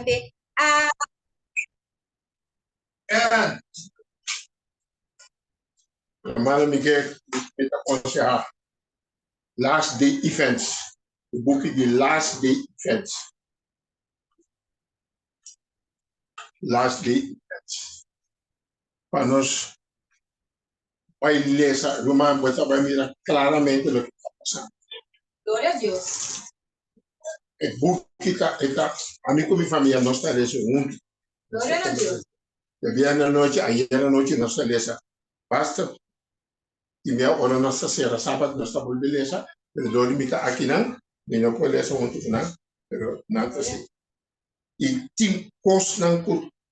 gente. Hermano Miguel, me aconselhar Last Day Events, o book de Last Day Events. Last Day Events. Para nós, vai ler essa, Romano vai mirar claramente o que está passando. Glória a Deus. O book está, a mim com minha família, nós estaremos juntos. Glória a Deus. Ayer à noite, nós estaremos. Basta. E meia hora nossa será sábado nós estamos beleza, pero do limita aqui não pode ler ontem não, pero nada assim. E tem coisa não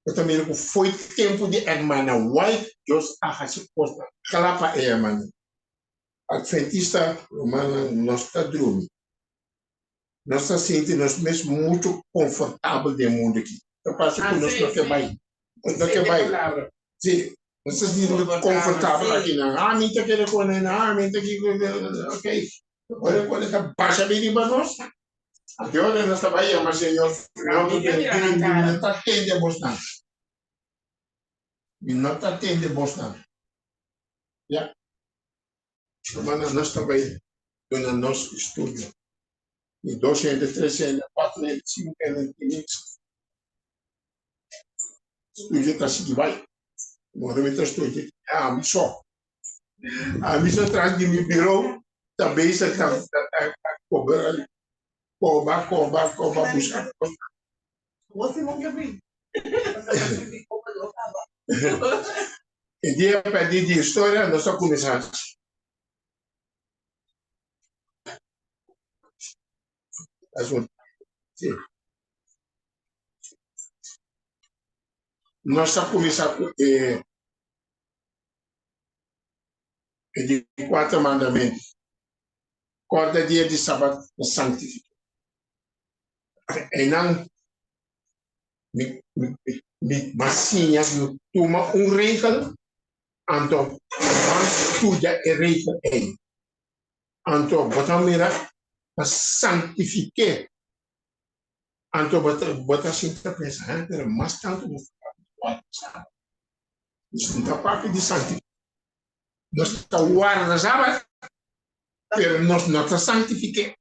eu também foi tempo de hermana White, Deus a fazer coisa, calapa é hermana. Adventista romana nós está dormindo, nós está sentindo nós mesmo muito confortável do mundo aqui. Eu passo que nós não quer vai, sim. Não se sente confortável aqui, não. Ah, me está querendo comer, ah, me está aqui, ok. Agora, quando está baixa bem de nós, até agora nós estamos aí, mas Senhor, não está atendendo a você, não. Não está atendendo a você, não. Já? Mas nós estamos aí, no nosso estúdio. E 200, 300, 400, 500, 500. O estúdio está assim, vai. Morreu estúdio. Ah, só. A missão atrás de mim virou, também você está cobrando, cobrar, buscar. Você não quer vir? E dia perdido de história, nós só começamos. Nós só começamos de 4 mandamentos. Quarta dia de sábado, santifica. E não, massinha, toma regel, então, estuda e regel aí. Então, bota mira, santifique. Então, bota assim, tá pensando, mas tanto, isso não é parte de santificação. Nós estamos guardando sábado, mas nós não estamos santificando.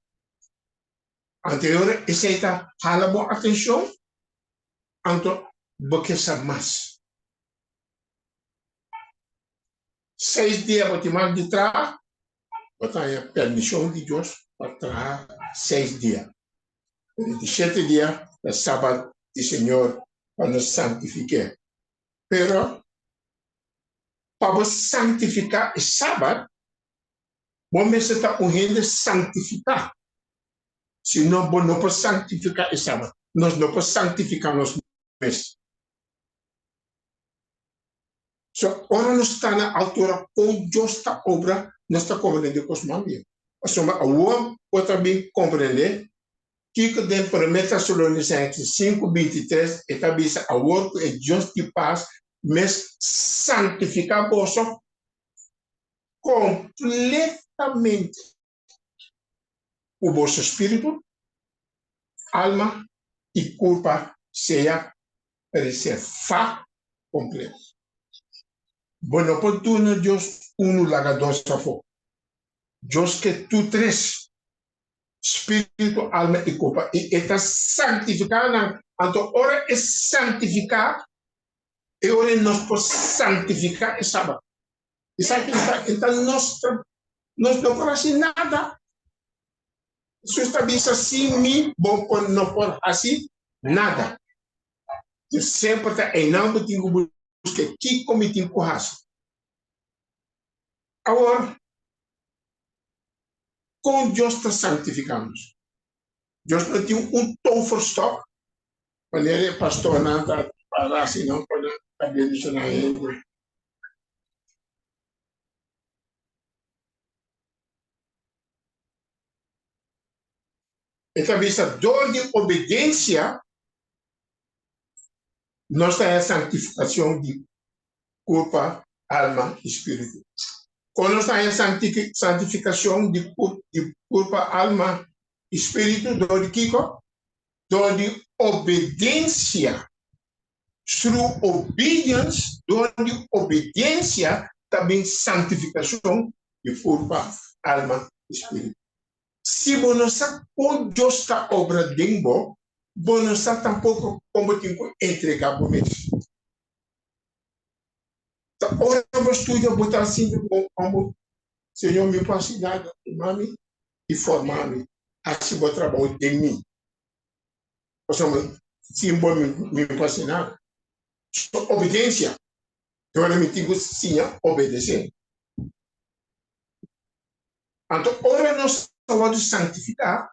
Anterior, esse está falando atenção, então, porque sabe mais. 6 dias para te mandar de trás, botar a permissão de Deus para trás 6 dias. De 7 dias, é sábado do Senhor para nos santificar. Pero, para santificar o sábado, você está urgente santificar. Se não pode santificar o sábado, nós não podemos santificar nós mesmos. So, ora nós estamos na altura com justa obra, nós estamos compreendendo com os mames. Mas o também compreender que dentro da Tessalonicenses 5:23 establece a work é just de paz, mas santificar você completamente o vosso espírito, alma e culpa seja para ser completo. Bueno, por tu no Dios uno laga dos safo. Dios que tú tres, espíritu, alma y culpa, y está santificada, anto ahora es santificar, y ahora nos por santificar el sábado. Y santificar, entonces no por hacer nada. Eso establece así, no por hacer nada. Yo siempre está en algo tengo que aqui comitim com raça. Agora, com Deus está santificamos. Deus não tem tom for stock. Quando ele é pastor, não está para assim, não pode adicionar ele. Então, vista dor de obediência, nós temos a santificação de culpa, alma e espírito. Quando nós temos a santificação de culpa, alma e espírito, dor de Kiko, door de obediência, through obedience, door de obediência, também santificação de corpo, alma e espírito. Se você não justa obra de Deus, você tampouco como tem que entregar para mim. Ora, você estuda, botar assim, como Senhor me facilita, mami, e formar-me. Assim, vou trabalhar em mim. Se me fascinar, obediência. Então, eu me digo sim, obedecer. Então, ora, nós falamos de santificar,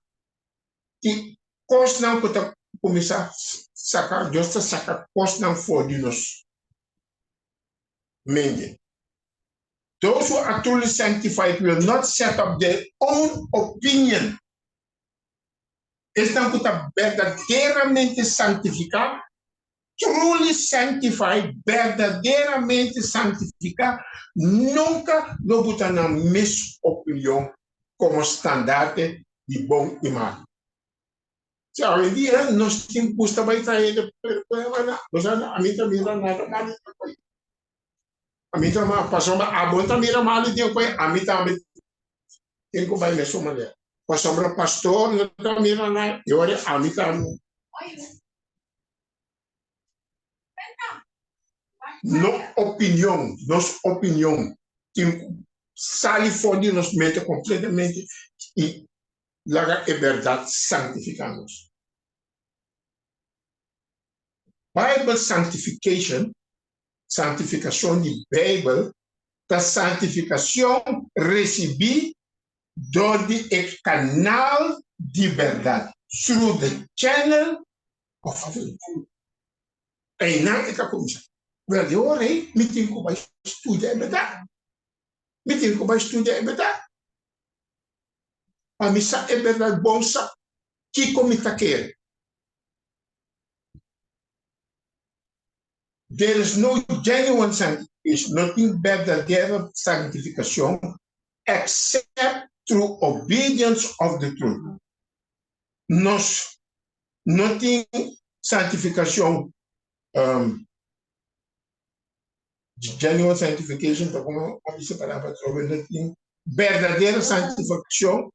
que coisa não pode começar a sacar, Deus está sacando coisa não for de nós. Mente. Those who are truly sanctified will not set up their own opinion. Estão verdadeiramente santificados, truly sanctified, verdadeiramente santificado, nunca não botar na mesma opinião como estandarte de bom e mal. Se hoje em dia nós temos custa vai trazer a mim também não nada mal. A mim também passou a bom também não mal de coisa, a mim também tem que vai mesmo maneira. Passou para pastor não também não nada, eu olha a mim também. Nossa opinião, que sai fora de nossa mente completamente e lá é verdade, santificamos. Bible sanctification, santificação de Bible, da santificação recebi do canal de verdade, through the channel of truth. E não é que a comissão. Well, eu orei, me tenho que vai estudar a verdade. Me tenho que vai estudar a verdade. A missa é verdade, bom, que como está querendo. There is no genuine sanctification, nothing verdadeira sanctificação, except through obedience of the truth. Nós não temos santificação, genuine sanctification, como a missa palavra não tem verdadeira santificação,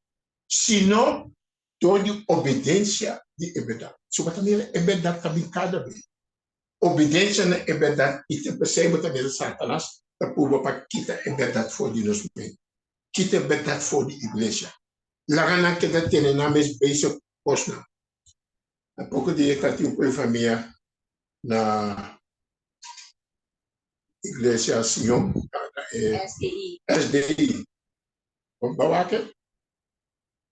senão toda obediência de verdade. Isso também é verdade também cada vez. Obediência é verdade e te percebe também o Satanás da povo para quitar é verdade fora de nós mesmos. Quita é verdade fora da igreja. Lá na que da tem na mesma base posna. Há pouco dia que eu tive uma família na igreja Senhor, SDI. Vamos falar que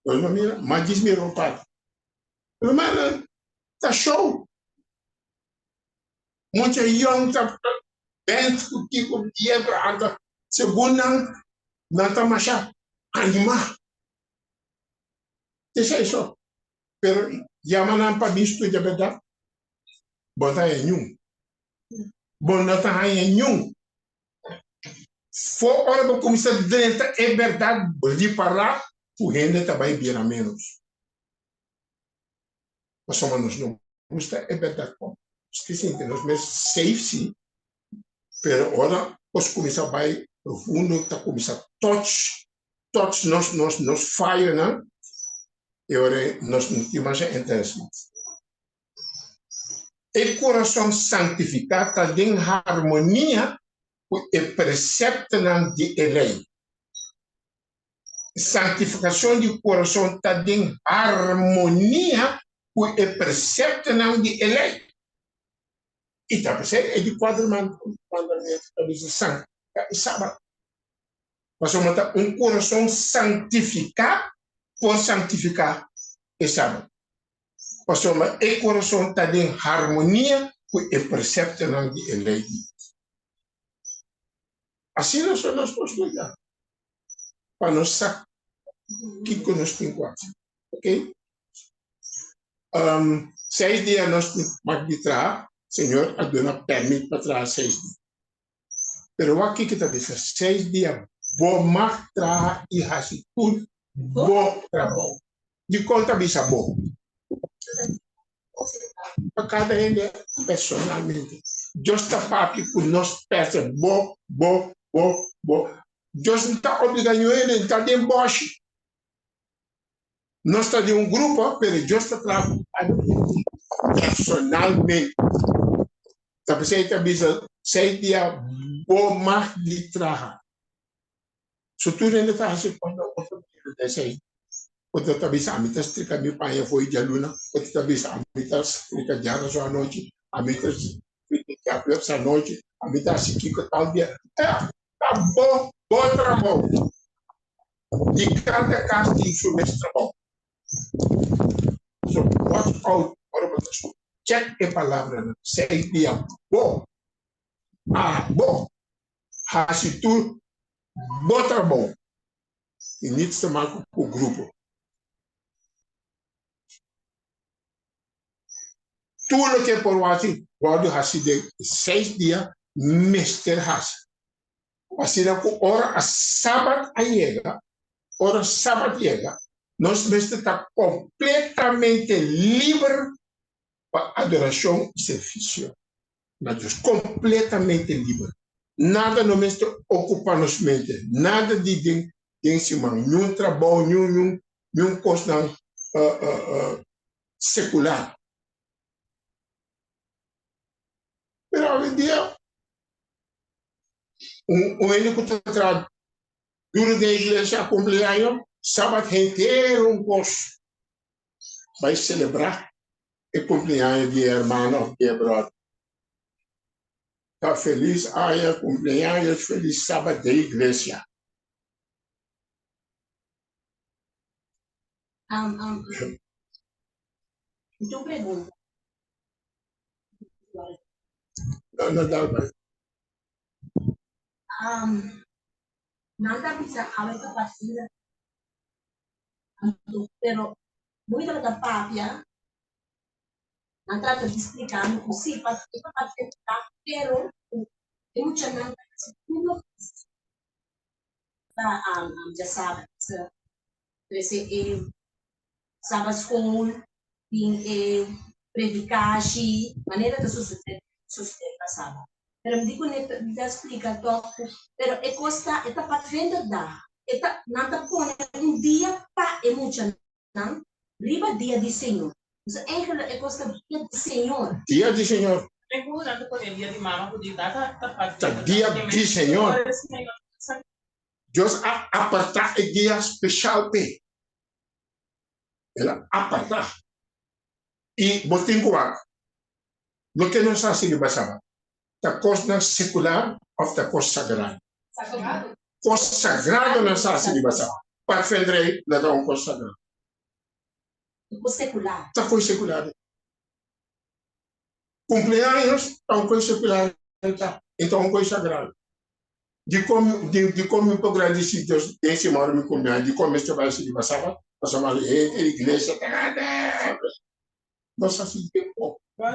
hoje não mira, mas diz meu pai. Mas tá show. Muita young tá bem que com dinheiro anda segundo não tá mais animar. Deixa isso. Pero llamanan para visto de verdade. Bota em um. Bom não tá em um. For hora para começar a dizer é verdade de falar, o rende também vira menos. Mas somos não gusta é verdade. Esqueci que nós mesmos safe sim. Pero ora os começar vai profundo, tá começar touch nos fire, né? E ora nós não temos mais interesse. E coração santificado está em harmonia com o precepto de lei. Santificação de coração está em harmonia com o precepto de lei. E está pensando, é de quatro mandamentos da visão. Sábado. Mas um coração santificado por santificar o sábado. Mas o coração está em harmonia com o precepto de lei. Assim nós podemos cuidar. Para nós saber que nós temos quase. Ok? 6 dias nós temos que trazer. Senhor, a dona permite para trazer 6 dias. Pero aqui que está dizendo, 6 dias, vou mostrar e fazer tudo, bom trabalho. De conta bisa bom. para cada ele personalmente. Deus está papi por nós peça bo. Deus não está obrigando ele, está de embaixo. Nós está de grupo, mas Deus está trabalhando personalmente. Tá pensando também sei dia bom mais de trabalho. Se tu ainda está assim quando outro dia quando também a mim está estrica meu pai foi de aluna, quando também a mim está estrica de ano à noite, a mim está estrica de essa noite, a mim está assim que tal dia. Tá bom trabalho. E cada casa tem seu mesmo trabalho. So, watch out for the check a palavra, sei dia bom. Bom. Se tu bota bom, e não se marca o grupo. Tudo que por assim, pode fazer de 6 dias, mestre faz. Assim, com hora sábado chega, nós mestre está completamente livre para adoração e serviço. Deus, completamente livre. Nada no mestre ocupa nos mente, nada de cima, nenhum trabalho, nenhum coisa secular. Pero hoje em dia, único trabalho duro da igreja cumpleaños, sábado inteiro curso, vai celebrar o cumpleaños de irmão, de brother. Está feliz, cumpleaños, feliz sábado da igreja. Tu pergunta. Não dá mais. Nada bisa awet ke pasir. Pero muito da papia. Nada te explicando o se faz que para tentar, pero tem muita nada tudo da já sabe, crescer sabe school, tem predicar, maneira de sustentar, sabe? Pero me digo neta explica todo, pero é costa eta para vender da, eta nada põe dia pa é muita não, riba dia de Senhor. Então eigenlijk é costa dia de Senhor. Dia de Senhor. É como nada por dia de mama por dia tá Dia de Senhor. Deus apartar é dia especial pe. Ela apartar. E botem coac. Lo que nós assim basava. Da coisa secular ou da coisa sagrada? Sagrado. Coisa sagrada nós assim basava. Para defender na da coisa sagrada. Coisa secular. Da coisa secular. Cumpleaños é uma coisa secular. Então uma coisa sagrada. De como um pouco de Deus esse maior me cumpleaños, de como este vai se basava, nós chamamos de igreja. Nós assim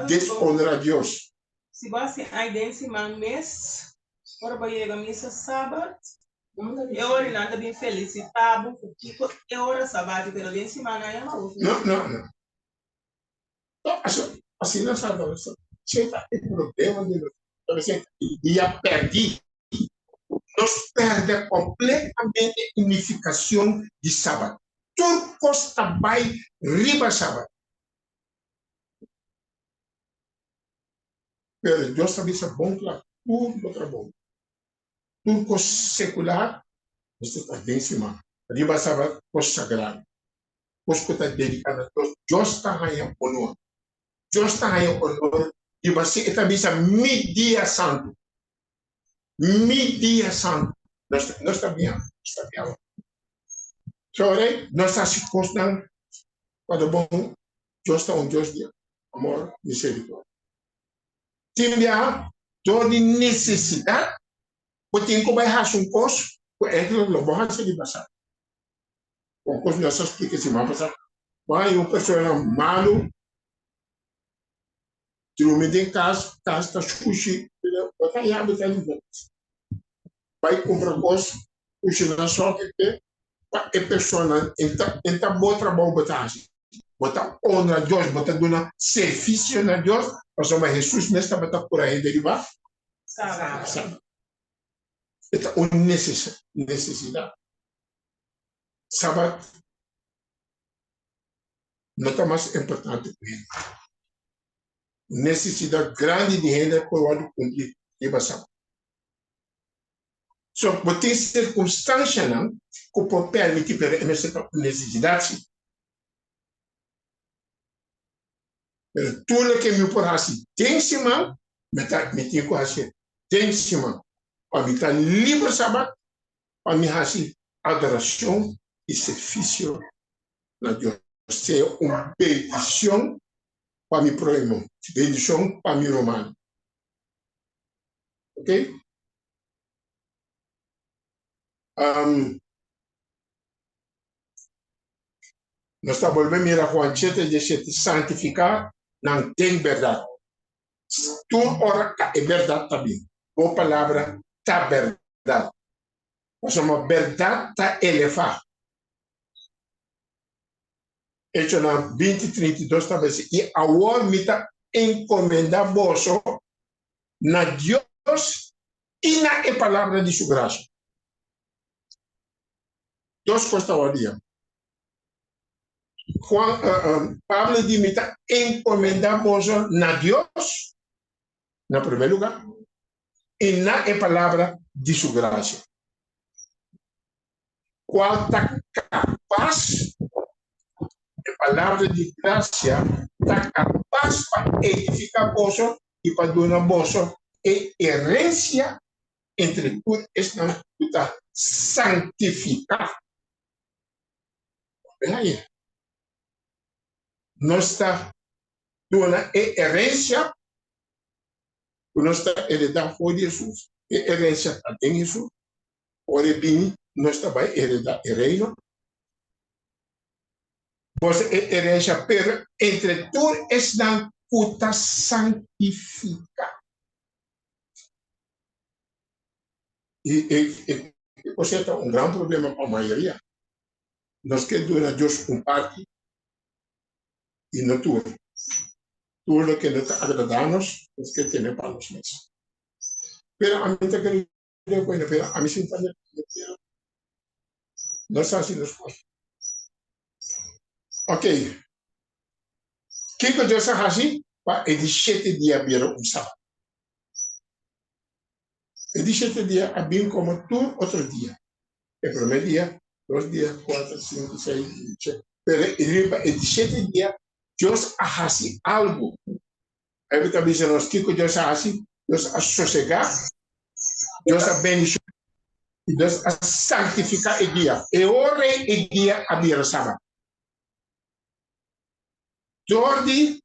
deshonra a Deus. Se você ainda em cima mês, ora vai chegar missa sábado, eu ora nada bem feliz, tá bom, tipo, eu ora sábado, pelo em cima não é não. Não. Assim não sabe, você está com problema de você ia perder. Nós perdemos completamente a unificação de sábado. Tudo costa vai riba sábado. Pero Deus sabe se é bom para tudo outra bom. Tudo coisa secular, você está bem em cima. Riba sábado, coisa sagrada. Coisa que está dedicada a Deus. Deus está ganhando honor. Deus está ganhando honor. E você está vendo meio-dia santo. Meio-dia santo. Nós estamos bem. Chorei, nós estamos constando. Quando bom, Deus está Deus de amor, misericórdia. Tinha toda necessidade, porque como é raça curso, é que não vai ser de passar. O curso nós explica se vai passar. Vai pessoa malo, tu em casa está sushi, vai ir abre vai comprar coisa, puxa na só que a pessoa entra boa trabalho batagem. bota honra a Deus, bota dona serviço a Deus, mas Jesus nesta bota por aí derivar. Sabe? É uma necessidade. Sábado não está mais importante que ele. Necessidade grande de renda por onde cumprir e passar. So, tem circunstância não que pode permitir para essa necessidade. Mas tudo que me por assim tem cima, me tem que assim tem cima. Para me estar livre sábado, para me assim adoração e serviço na Deus. C'est uma bendição para mi próximo, bendição para mi romano. Ok? Nós estamos voltando a mirar com a gente de se santificar, não tem verdade. Tu ora é verdade também. Boa palavra, tá verdade. Mas uma verdade tá elevada. Hecho na 20:32 também e agora me está encomendando bolso na Deus e na palavra de sua graça. Duas coisas ao dia. Pablo diz me está encomendando bolso na Deus, na primeiro lugar, e na palavra de sua graça. Qual está capaz, a palavra de graça está capaz para edificar bolso e para dar bolso e herência entre tudo está santificar. Aí, nós está dando herência, nós está heredando por Jesus, e herência está em Jesus, por bem, nós está vai heredar o reino. Você herência, pero entre tudo está puta santificar. E você está grande problema para a maioria. Nós queremos a Deus parte e não tudo. Tudo que não está agradando, nós queremos ter para nós mesmos. Pero a mim está querendo, pero a mim se está querendo. Nós assim nos pode. Ok. O que Deus faz assim? Para ele 7 dias virar sábado. Ele 7 dias é bem como todo outro dia. O primeiro dia, 2 dias, 4, 5, 6, 7. Pero ele 7 dias, Deus faz assim algo. Aí também se nós que Deus faz assim, Deus a sossegar, Deus a bendição, e Deus a santificar o dia. E ora o dia a virar sábado. Jordi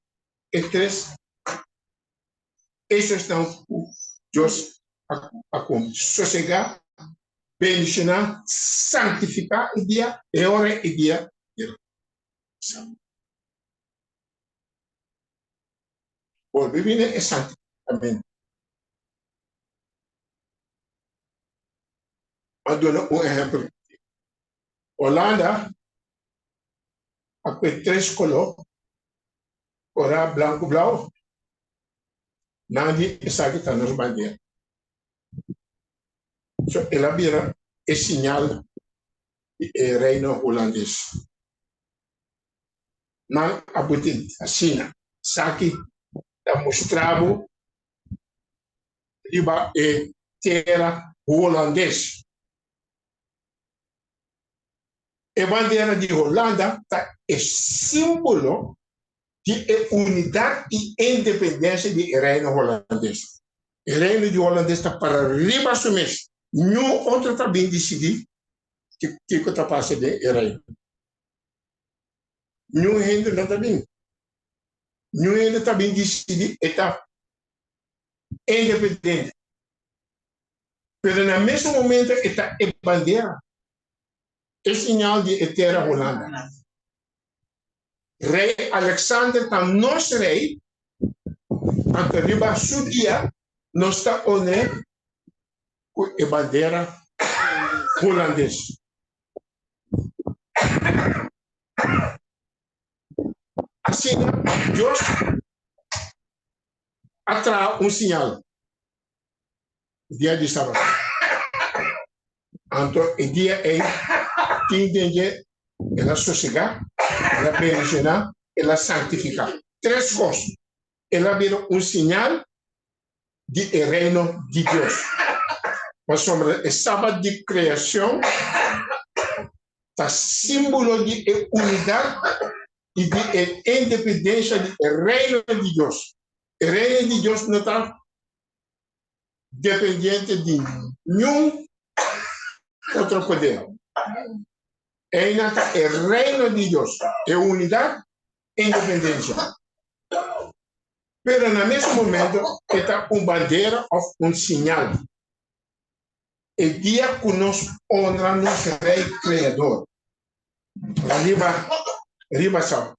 e 3, esses estão Deus a sossegar, bendicionar, santificar o dia, e ora o dia. Por viver é santificamento. Vou dar exemplo. Holanda, há 3 colores, cor branco, blau, nadi está aqui nos bandeiras. So, ela vira o sinal do reino holandês. Não abuti a China, aqui está mostrado riba e terra holandês. A bandeira de Holanda é símbolo de unidade e independência do reino holandês. O reino de holandês está para riba sumes. Nenhum outro também decidiu que está passando do reino. Nenhum reino não também. Nenhum reino também decidiu estar independente. Mas no mesmo momento está a bandeira. É sinal de terra Holanda. Rei Alexander está nosso rei, ante riba sudia, nós está onde com a bandeira holandesa. Assim, Deus atrai sinal. Dia de sábado. Então, o dia é que entende ela sossegar, ela bendicionar, ela santificar. Três coisas. Ela vira sinal de reino de Deus. Mas sobre o sábado de criação, está símbolo de unidade e de independência do reino de Deus. O reino de Deus não está dependente de nenhum outro poder. Ainda o reino de Deus é unidade e independência. Mas, no mesmo momento, está uma bandeira ou sinal. O dia que nós honramos o Rei Criador. Riba sabe.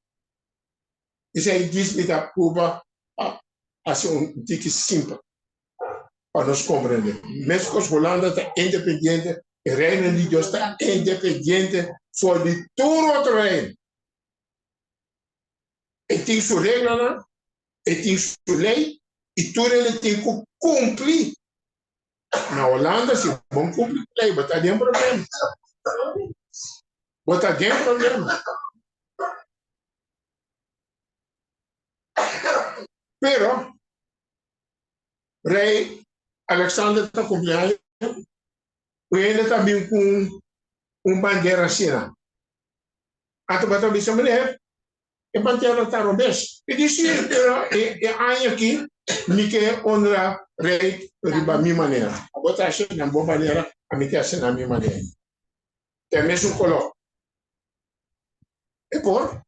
Isso aí diz que da Cuba assim dica simples para nós compreender. Mesmo que os holandeses estão independentes, o reino de Deus está independente fora de todo outro reino. Ele tem sua regra, ele tem sua lei, e tudo ele tem que cumprir. Na Holanda, se vão cumprir a lei, botar dentro problema. Botar dentro problema. Pero, rei Alexander está cumprindo, ele também com bandeira assim. Até botar isso mulher, e bandeira está robês. E disse, aí aqui, me quer honrar rei de minha maneira. Botar assim na boa maneira, a mim quer assim na minha maneira. Tem mesmo color. É por?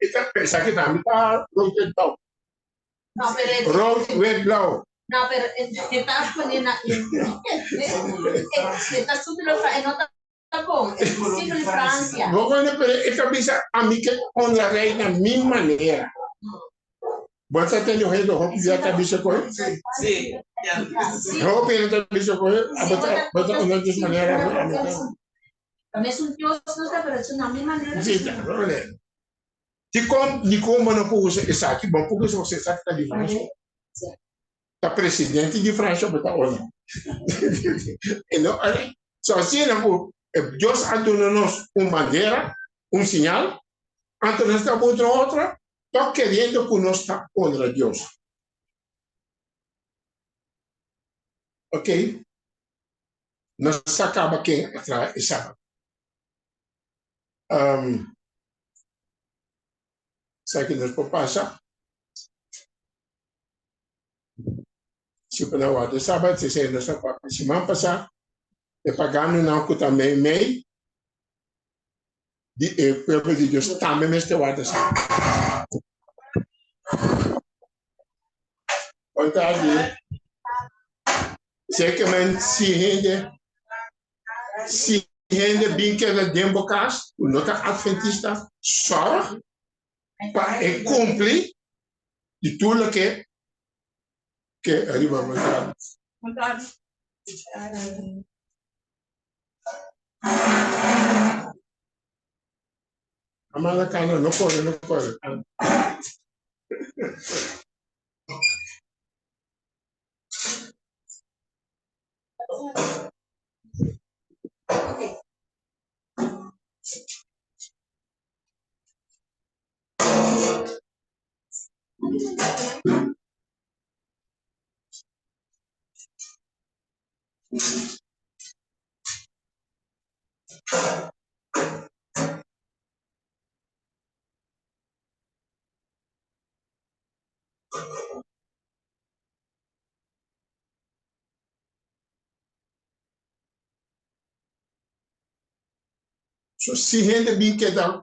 Então, pensar que também está road No, pero road red blau. no, pero estás poniendo estás subito en otra cosa, siglo de Francia. Vou esta bisa a mim que honra rei na minha maneira. Você tem o rei do roupa já está bisa com ele? Sim. Roupa ele está bisa com ele? Bota honra de maneira. Também é Deus, pero es una misma manera. Sim, tá, olha. De como não pode usar isso aqui, bom, porque você sabe que está de França. Está presidente de França, botar olha. Então, só assim, Deus adornou-nos uma bandeira, sinal, antes nós estamos outra, está querendo que nós estamos contra Deus. Ok? Nós acaba quem atrás e sábado. Sabe que nós podemos passar? Se para a hora de sábado, se nós estamos semana passada, e pagando não que também meio, o povo de Deus também nesta hora de sábado. Vontade. Sei que se rende bem que ela dentro da casa, o nosso adventista só para cumprir de tudo que arriba a vontade. A mala cana não corre, não corre. Se rende bem que dá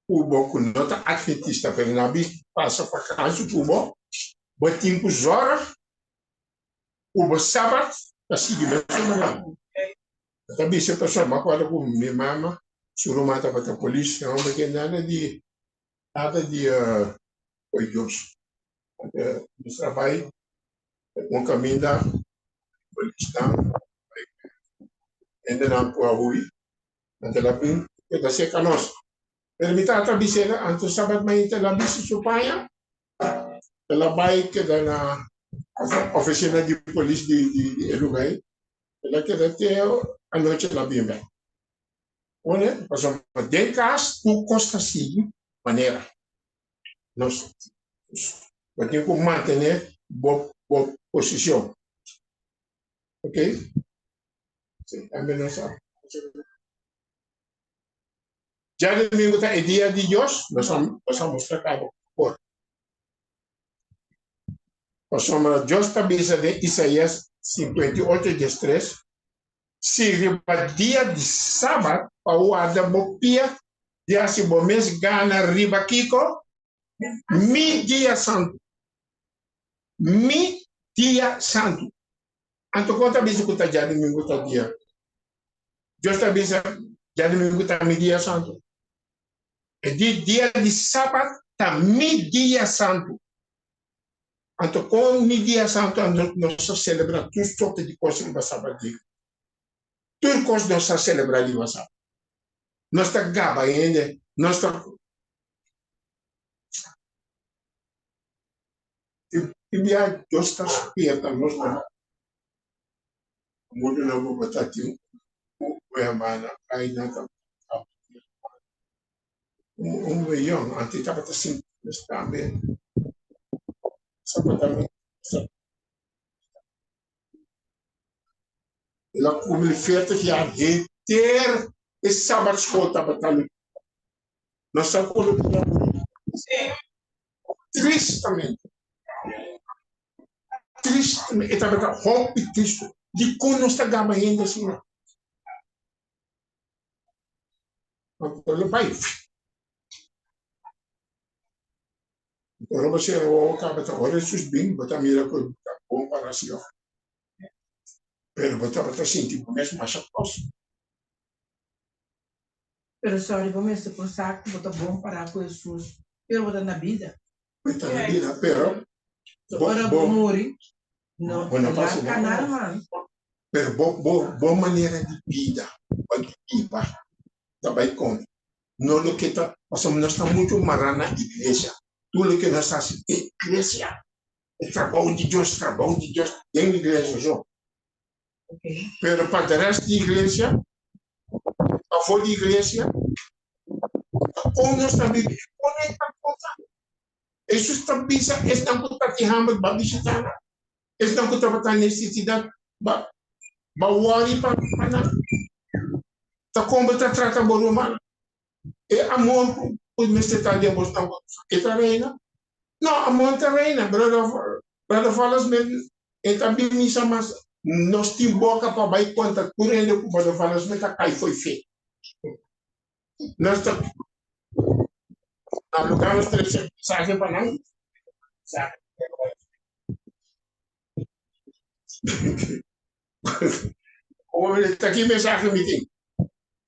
o boco nota adventista, pelo nabi passa para casa o bom, botinho com os horas, o sábado, assim de mesmo. Também se a pessoa me acorda com minha mama, se o mata para a polícia, não porque nada de oi Deus, no trabalho, um caminho da polícia, ainda não para a rua, Ante la bin, da se canos. Pero mi tata bisera, anto sabat may ita la bisi supaya, la bay que da na oficina de polícia de Elugay, ela que da te a noite la bimba. Olha, passou den cas, tu costa seguir maneira. Nós temos que manter boa posição. Ok? Sim, a menos já domingo é dia de Deus, nós vamos tratar por. Nós somos Deus tabisa de Isaías 58:3. Se riba dia de sábado, para o ada bopia, dia se bomes gana riba kiko, mi dia santo. Mi dia santo. Anto conta bisa kuta jadi minggu ta dia. Deus tabisa jadi minggu ta mi dia santo. E dia de sábado ta mi dia santo. Anto com mi dia santo nós celebra tudo sorte de coisas no sábado. Tudo coisas nós celebra no sábado. Nós tá gaba ainda, nós tá e via Deus tá espeta nós tá muito não vou botar aqui o hermana aí não tá milhão antes tava assim está bem sapatamente ela como ele fez que a ter esse sábado escolta batalha nós só colocamos tristemente estava com hope triste de como nós está gama ainda assim pelo país então você o cara tá olha isso bem botar mira com comparação pero botar assim tipo mesmo mais próximo. Pero sorry, começa por saco, botar bom para com Jesus. Pero botar na vida. Botar na vida, pero agora bom morrer. Não, não passa nada mais. Pero boa maneira de vida, iba, também com. Não lo que tá, nós estamos muito marana na igreja. Tudo que nós fazemos, igreja, trabalho de Deus, tem igreja já. Okay. Pero para o resto da igreja, a fora da igreja, como nós estamos vivendo, conecta com o isso está pensando, estão com o Tatihamad, Babishitana, estão com a necessidade, worry para nada. Está como está tratando o humano. E amor, o mestre está de amor, está reina. Não, amor está reina, brother falas mesmo, e também me chama, nós temos boca para baixo, quanto correndo, o brother falas mesmo, está cai, foi feio. Nós estamos, alugamos 300 mensagens para nós, sabe? Como ele está aqui, mensagem me tem.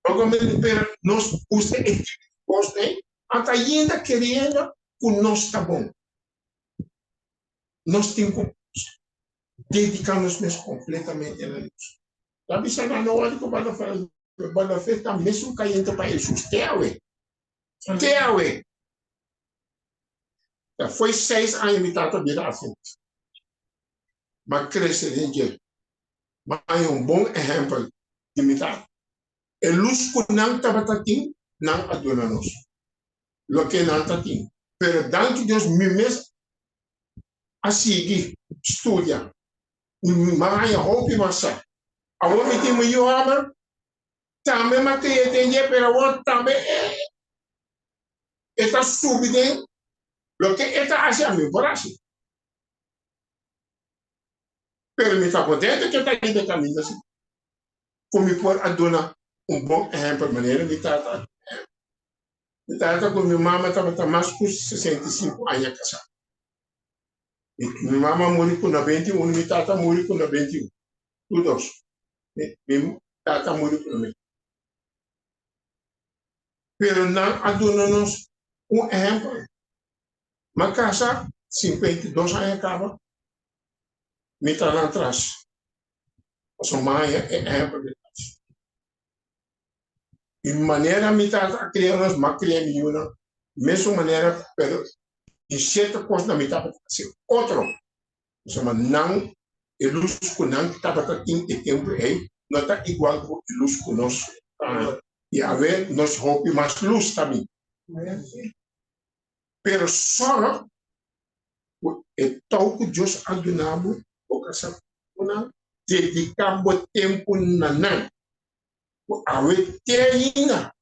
Como ele nós usa este até ainda querendo que nós está bom. Nós temos que dedicar-nos mesmo completamente a Deus. A bisa na hora que o Bala fez, está mesmo caindo para Jesus. Teawe. Foi 6 anos me tata virar assim. Mas cresce em dia. Mas é bom exemplo de me tata. E luz que não estava aqui, não adora-nos. Lo que não está aqui. Pero dentro de Deus, me mesmo a seguir, estuda. Mas a roupa e massa. A homem tem muito ama, também matei entender, pero o também está subindo. Lo que está haciendo, por así. Pero me está contento que está aqui de caminho assim. Como por adona bom exemplo, maneira de tratar. De tratar com minha mama, estava mais com 65 anos casada. Minha mama morreu com 91, minha tata morreu com 91. Tudo isso. Minha tata morreu com 91. Pero não adona-nos exemplo. Uma casa, 52 anos acaba. Me está lá atrás. A sua mãe é exemplo de Deus. em maneira mitad criamos macria nenhuma, mesma maneira, pero em certa coisa na mitad fazer outro, chama não luz que não estava aqui e tempo aí, não está igual com luz que nós e a ver nós roupa mais luz também, pero só é tal que Deus adunamos o caso não dedicamos tempo na não, a ver ainda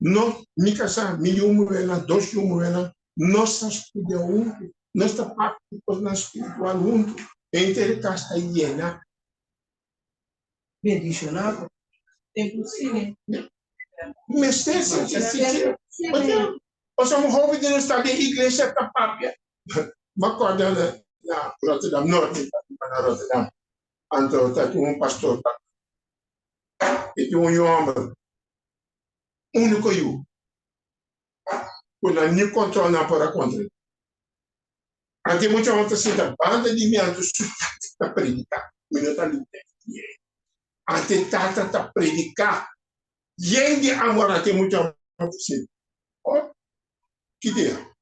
no mi casa mi yumu vela dos yumu vela nossa estudia junto nossa prática na espiritual junto entre casa llena Medicionado. Tempo sim. mas tem o somos hobby de estar de igreja da papia ma corda na Rotterdam Norte na Rotterdam anto tá um pastor e um homem único eu quando nem controle na para contra. Ante muita gente se da banda de minha do da predicar, minuta ali. Ante tata ta predicar, gente amor ante muita gente se. Oh, que dia?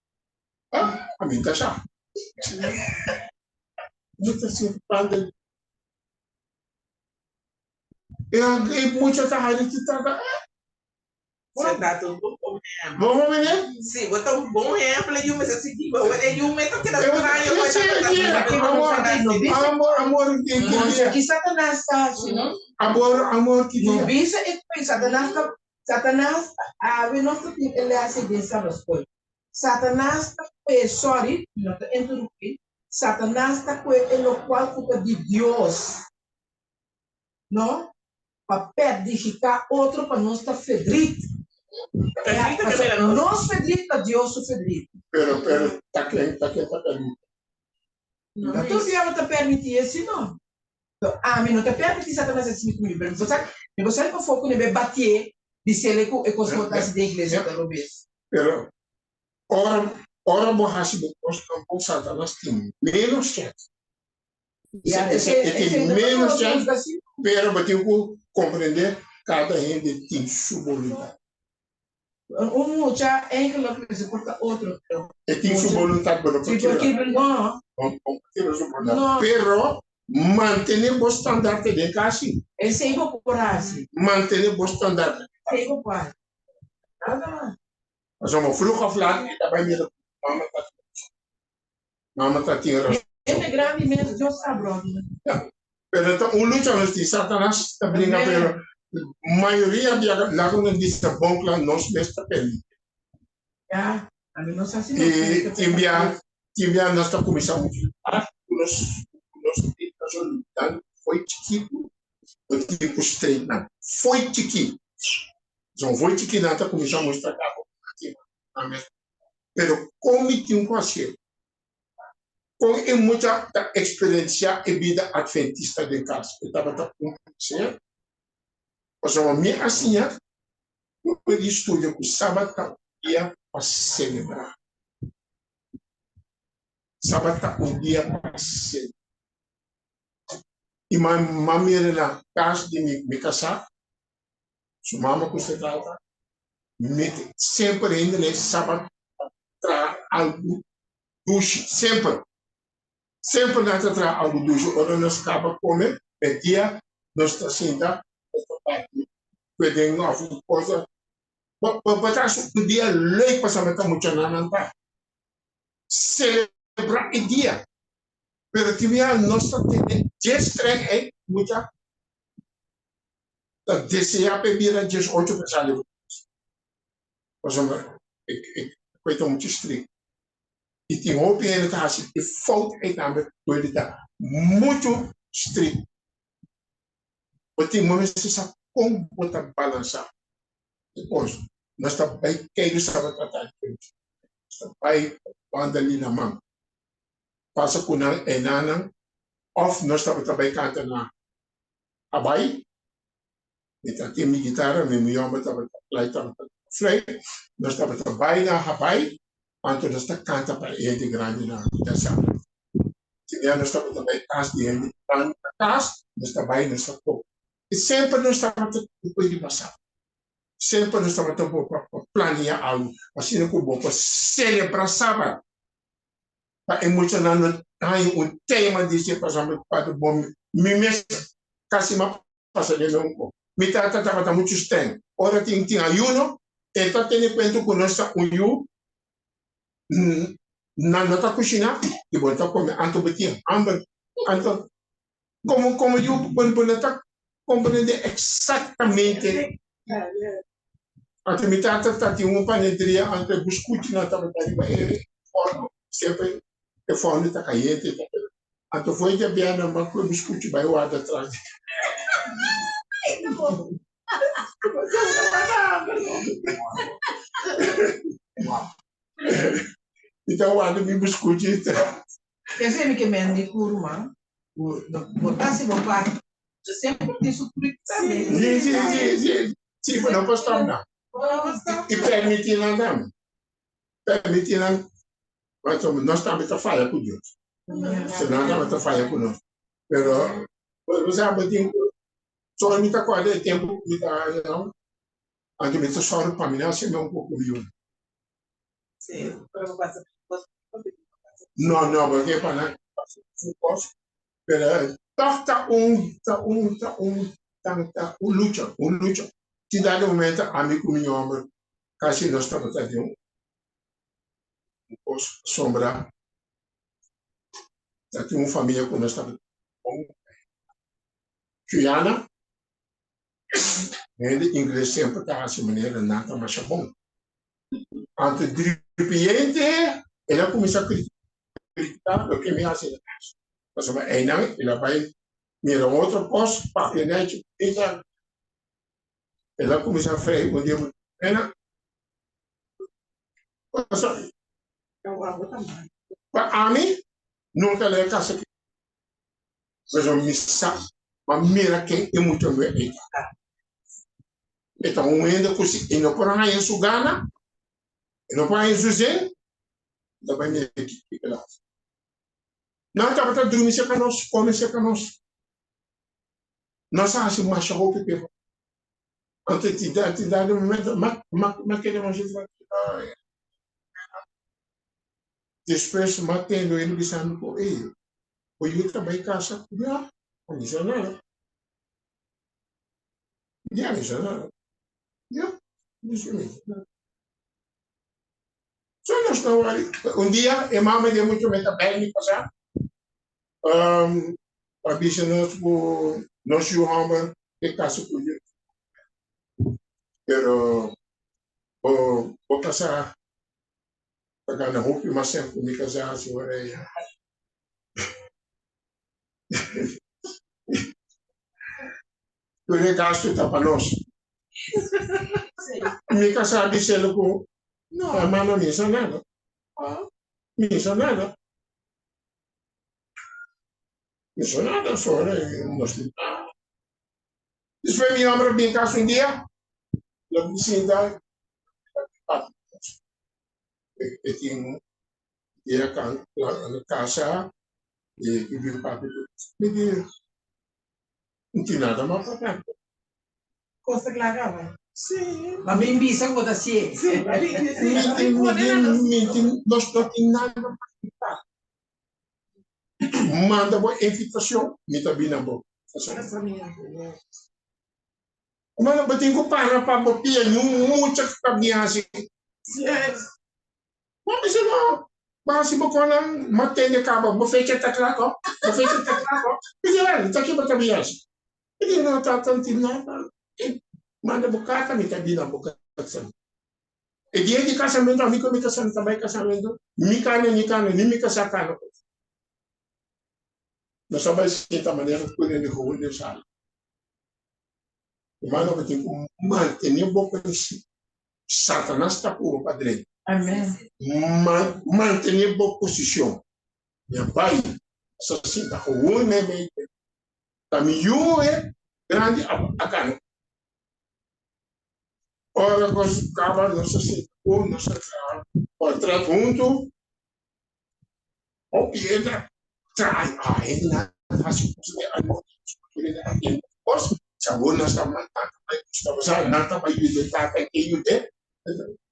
Ah, a mim tá já. Muita se banda. E muita tá ali que tá. Você dá tudo bom. Vamos ver? Sim, botar um bom exemplo e uma assim que vai é um metro que dá para eu amor que Satanás está assim, não? Amor que não bisa itu Satanás we não tem ele assim de sabas coisas Satanás sorry não te interromper Satanás está com ele o qual culpa de Deus não para perdificar outro para não estar fedrito nós fedrito Deus o fedrito pero tá quem não tu viava te permitir assim não a mim não te permite Satanás assim comigo você não foco nem bater de ser ele com os botas da igreja da Lobes pero ora borracha do posto com Satanás tem menos chance tem menos chance pero bateu com compreender cada gente tem sua voluntade já enkele coisa porta outro tem sua vontade para não pero mantenere o standard de casa é sempre por assim mantenere o standard sempre por nada Als we maar vroeg of laat eten bij mij, mama tá tinha. É grande mesmo, Deus sabe, ja. Pero então, luta nos diz, Satanás está brincando, pero maioria de lagoas diz que bom que nós nesta pele. Já, a mim não sabe se E timbia nós está começando nós lutando foi chiquito, o tipo estreito, foi chiquito. Então foi chiquito, nós está começando a mostrar pero como tinha um conselho com muita experiência e vida adventista de casa eu estava com você mas a minha assim eu estudo com sábado dia para celebrar sábado dia para celebrar e mamãe na casa de me casar sua mamãe com você trata sempre ainda nesse sábado tra algo duche sempre nós tra algo duche ora nós acaba comer dia nós está senta podendo fazer coisa para o dia lei passar para muito nananta celebrar o dia pero tivia nós tem gestre é muita da desejar beber a 18 pessoas foi tão muito estrito. E tem outra ele está assim, e falta aí também, ele está muito estrito. Mas tem momentos que você como botar balançar. Depois, nós estamos bem, quem não sabe tratar de gente. Estamos bem, quando ali na mão. Passa com a enana, ou nós estamos também cantando na Hawaii. Então, tem minha guitarra, minha mãe estava flei, nós estamos trabalhando na Hawaii, quando nós estamos cantando para ele grande na casa. Se nós estamos também casa de ele grande na casa, nós trabalhamos nessa coisa. E sempre nós estamos depois de passar. sempre nós estamos para planear algo, assim é bom para celebrar sábado, para emocionar, tem tema de ser para o bom, me mesmo, quase uma passa de longo, me trata muito estranho, ora tem ayuno, então tem em conta que nós estamos na nossa cozinha, e volta a comer, anto betinho, anto, como eu, quando está compreender exatamente. Anche mi tata stati un panetteria anche biscuiti na tava tari ba forno sempre e forno ta caiete anche foi de biana ma ko biscuiti ba eu ada atrás então ada mi biscuiti Quer dizer que me andi curma, botasse meu pai, eu sempre disse tudo também. Sì, poi non posso andare. E permitindo, mas nós estamos a falhar com Deus. Se não estamos a falhar com nós. Pero, você sabe, só me está quase tempo, me está, não, antes me está só para mim, assim, é pouco viu. Sim, pero passa. Não, porque para não, posso, pero, tá luta. Se dá de momento, amigo meu, homem, quase nós estamos a ter sombra, aqui uma família com nós estamos Guyana, em inglês sempre está assim maneira nada mais bom. Antes de repente, ela começa a criticar o que me hace na casa. Mas aí não, ela vai mirar outro posto para que ela começa a frear um dia ela para mim nunca lhe casa que mas eu me sabe mas mira quem é muito bem então ainda coisa e não por aí em Sugana e não por aí em Suzé da vai me equipe lá não estava tá dormir se canos come se canos não sabe se mais roupa que antes de dar um momento mas queremos depois matando ele dizendo por ele o eu também casa já não diz nada já diz nada já diz nada só nós estamos ali um dia a mãe deu muito metabélico já a bicha nós chamamos de casa por ele pero o passar pagar na roupa mas sempre me casar assim o regasto está para nós me casar dizendo que não, mas não me diz nada. Me diz nada. Me diz nada, só no hospital. Depois me lembro bem caso um dia, eu disse ainda, eu tinha na casa, e vi o papo, me disse, não tinha nada mais para cá. Costa claro, Sim. mas bem bisa com a ciência. Sim, Nós não temos nada para cá. Manda boa invitação, me está bem na boca. Mas eu tenho que parar para botar muitas caminhadas. Mas não, mas se você não mantém a cabo, você fecha até lá, você fecha até lá. Mas olha, está aqui para caminhar. Ele não está tanto nada. Manda bocata, me está bem na boca. E dia de casamento, a mim que me casamento também casamento, me cana, nem me casar. Nós sabemos de que maneira que podemos rua de sal. Mas nós temos que manter boca de Satanás está por o padre. Amém. Manter boa posição. Minha pai, assim, está ruim, né? Caminho é grande a cana. Ora, nós acaba nossa situação, nossa outra junto, ou piedra, trai, ainda faz coisa de amor, Sabona sa mata, sa nata pa yude tata ke yude.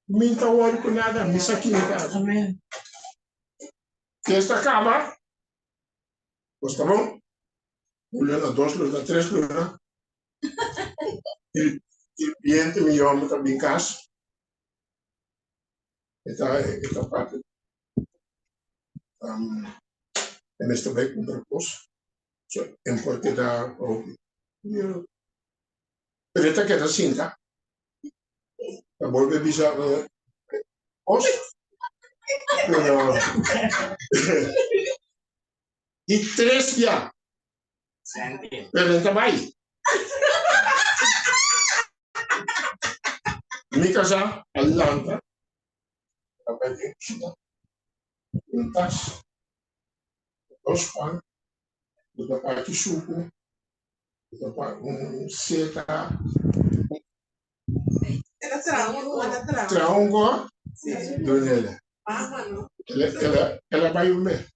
Minta wal ko nada, misaki ka. Amen. Que esta acaba, pues está bom. Una, dos, una, tres, una. Il cliente mi llama también caso. Esta parte. En esta vez un propósito. En porque da. Pero esta queda cinta. La vuelve a visar. Os. Pero. Y tres ya. Pero esta va ahí. Mi casa, Atlanta. Un tas. Dos pan. Una parte de suco. Una parte seta. Traongo. Donela. Ela vai o me.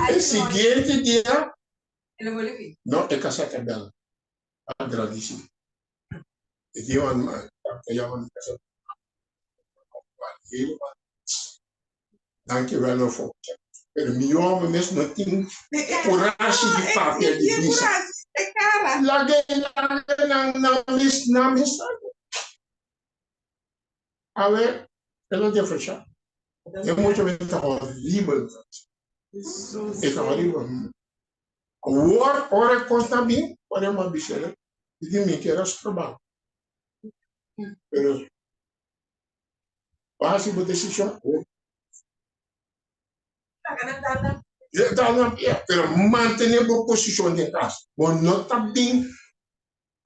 El siguiente día. No, es casata bella. Agradecido. E llaman casa. Dank je wel voor. Pero mi homem mesmo não tem coragem de papel de visa. Lagay na mesa. A ver, ela deu fechar. É muito horrível. É horrível. Ora consta bem, ora uma bicha. E de mim que era trabalho. Pero, base de decisão. Pero mantener a posição de casa. Mas não está bem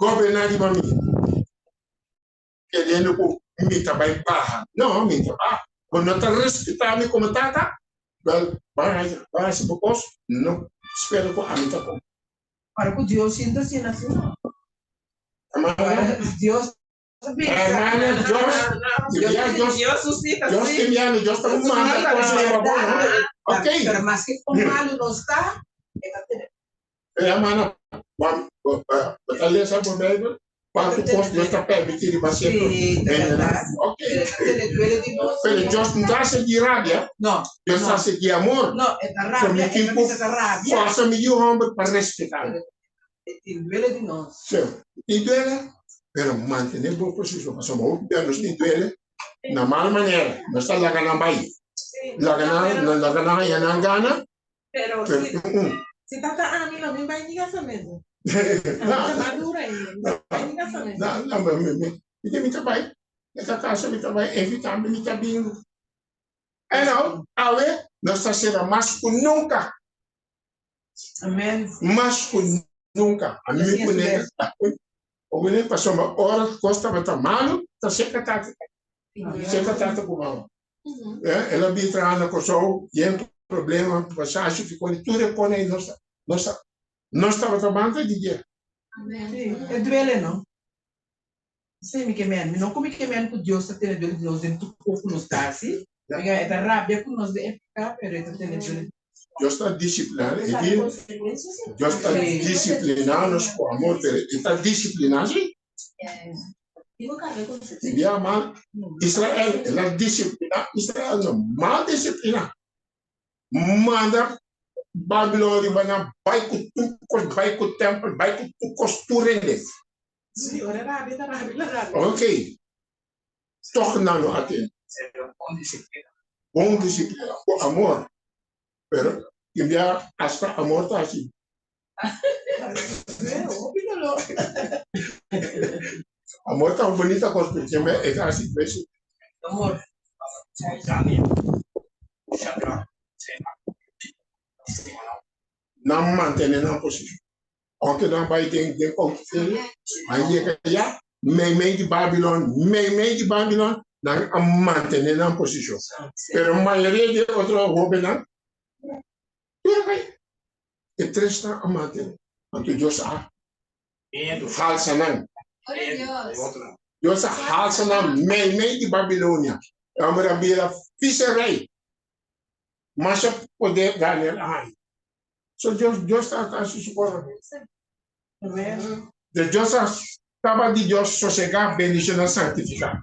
governar de mim. Querendo que me trabalhe barra. Não, me trabalha. Mas não está respeitando como está. Vai se propôs. Não. Espero que a mim está bom. Para que Deus sinta assim, assim, não. Deus. Hermana, Dios suscita. Dios te viene, Dios te manda cosas. Ok. Pero más que con malo no está. Hermana, batalha essa por Bíblia. Quanto posto Deus está permitindo para sempre. Ok. Pero Dios não está a seguir rábia. Não. Deus está a seguir amor. Não, é da rábia. É da rábia. Faça-me de homem para respeitar. E duele de nós. Sim. E duele. Pero mantener boa posição. Mas somos os que duele. Na mala maneira. Não está lá ganhando aí. Lá ganhando e não ganha. Pero se tata a mim não me vai ligar essa mesmo. Não, madura ainda. Vai ligar essa mesmo. Não, me trabalho. Essa casa me trabalho, evitando me trabalho. É não, a ver, nós está sendo mais que nunca. Amém. Mais que nunca. A mim me conhece. O menino passou uma hora, costa vai estar malo, está seca tata. Seca tata com mal. Ela me traz com o e é problema, passagem, ficou tudo repõe aí, não estava trabalhando de dia. É duele, não? Sim, me queimando. Não como queimando com Deus, está tendo duele de nós dentro do corpo, nos está assim. É da rábia com nós de época, pero está tendo duele. Deus está disciplinando, Deus está disciplinando com amor, está disciplinando. E a mãe, Israel, ela disciplina, Israel não, mal disciplina. Manda Babilônia, vai com o templo, vai com o costura dele. Ok. Tornando aqui. Bom disciplina, com amor. Pero, enviar hasta amor está assim. Amor tão bonita coisa, porque é assim, vejo. Amor. Não manter na posição. Aunque não vai ter conflito, aí é que já, meio de Babilônia, não manter na posição. Pero a maioria de outros governos, e três está a manter. Então Deus falsa não. Deus falsa não, meio de Babilônia. É uma rabia fisherei. Mas eu poder ganhar aí. So Dios está su suporte. Amen. De Dios estaba de Dios sosegar, bendición, santificar.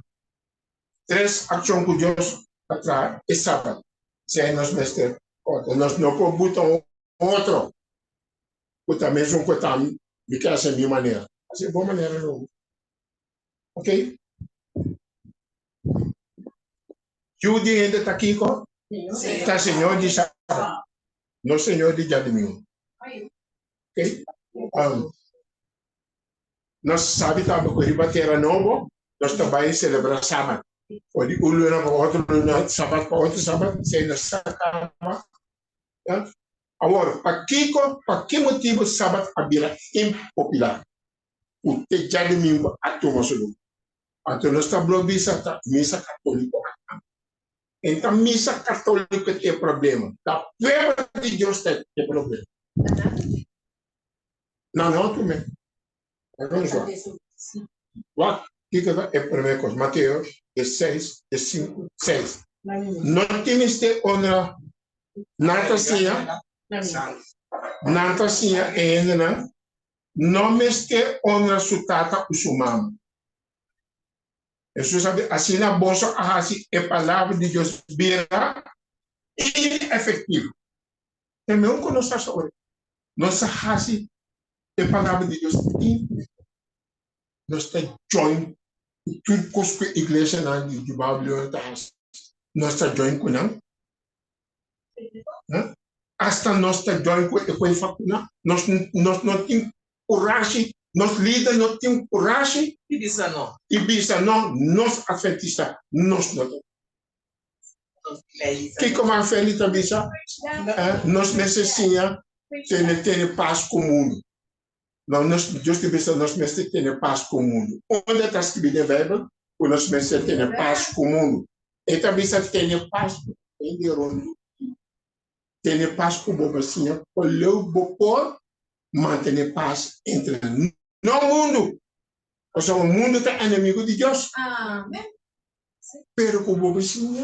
3 acciones que Dios atrae es sábado. Si hay nos mester, nos no por botón otro. Pues también son que también me queda de mi manera. Así de buena manera no. Ok? Yo dije de Taquico, está Señor de sábado. No Señor de Jadimio. Ok? Nós sabe também que riba terra novo, nós também celebrar sábado. O de luna para outro luna, sábado para outro sábado, sem nós sacar. Agora, para que motivo sábado abira impopular? O que já de mim a turma solo. Então nós estamos missa católica. Então missa católica tem problema. Da prova de Deus tem problema. Não, tu mesmo. What? Que é a primeira coisa? Mateus 16, 5, 6. Não temos de honrar Natasia ainda não me que honra su tata ou su mama. Isso sabe, assim na bolsa, assim, a palavra de Deus vira inefetivo. Também não conosco agora. Nossa assim, a palavra de Deus nós está join tudo que a igreja na de Babilônia está nós está join com não. Hasta nós está join com a facuna. Nós não temos coragem. Nós líderes não temos coragem. E bisa não. E bisa não. Nós adventistas nós não temos. Que como a feliz também já nós necessitamos ter paz com o mundo. Não, nós justiça nós necessitamos ter paz com o mundo. Onde está escrito na Bíblia? Nós necessitamos ter paz com o mundo. E também se ter paz com o mundo. Ter paz com o mundo assim, olhar o bopor, manter paz entre no mundo. Porque o mundo é inimigo de Deus. Amém. Pero com o mundo assim,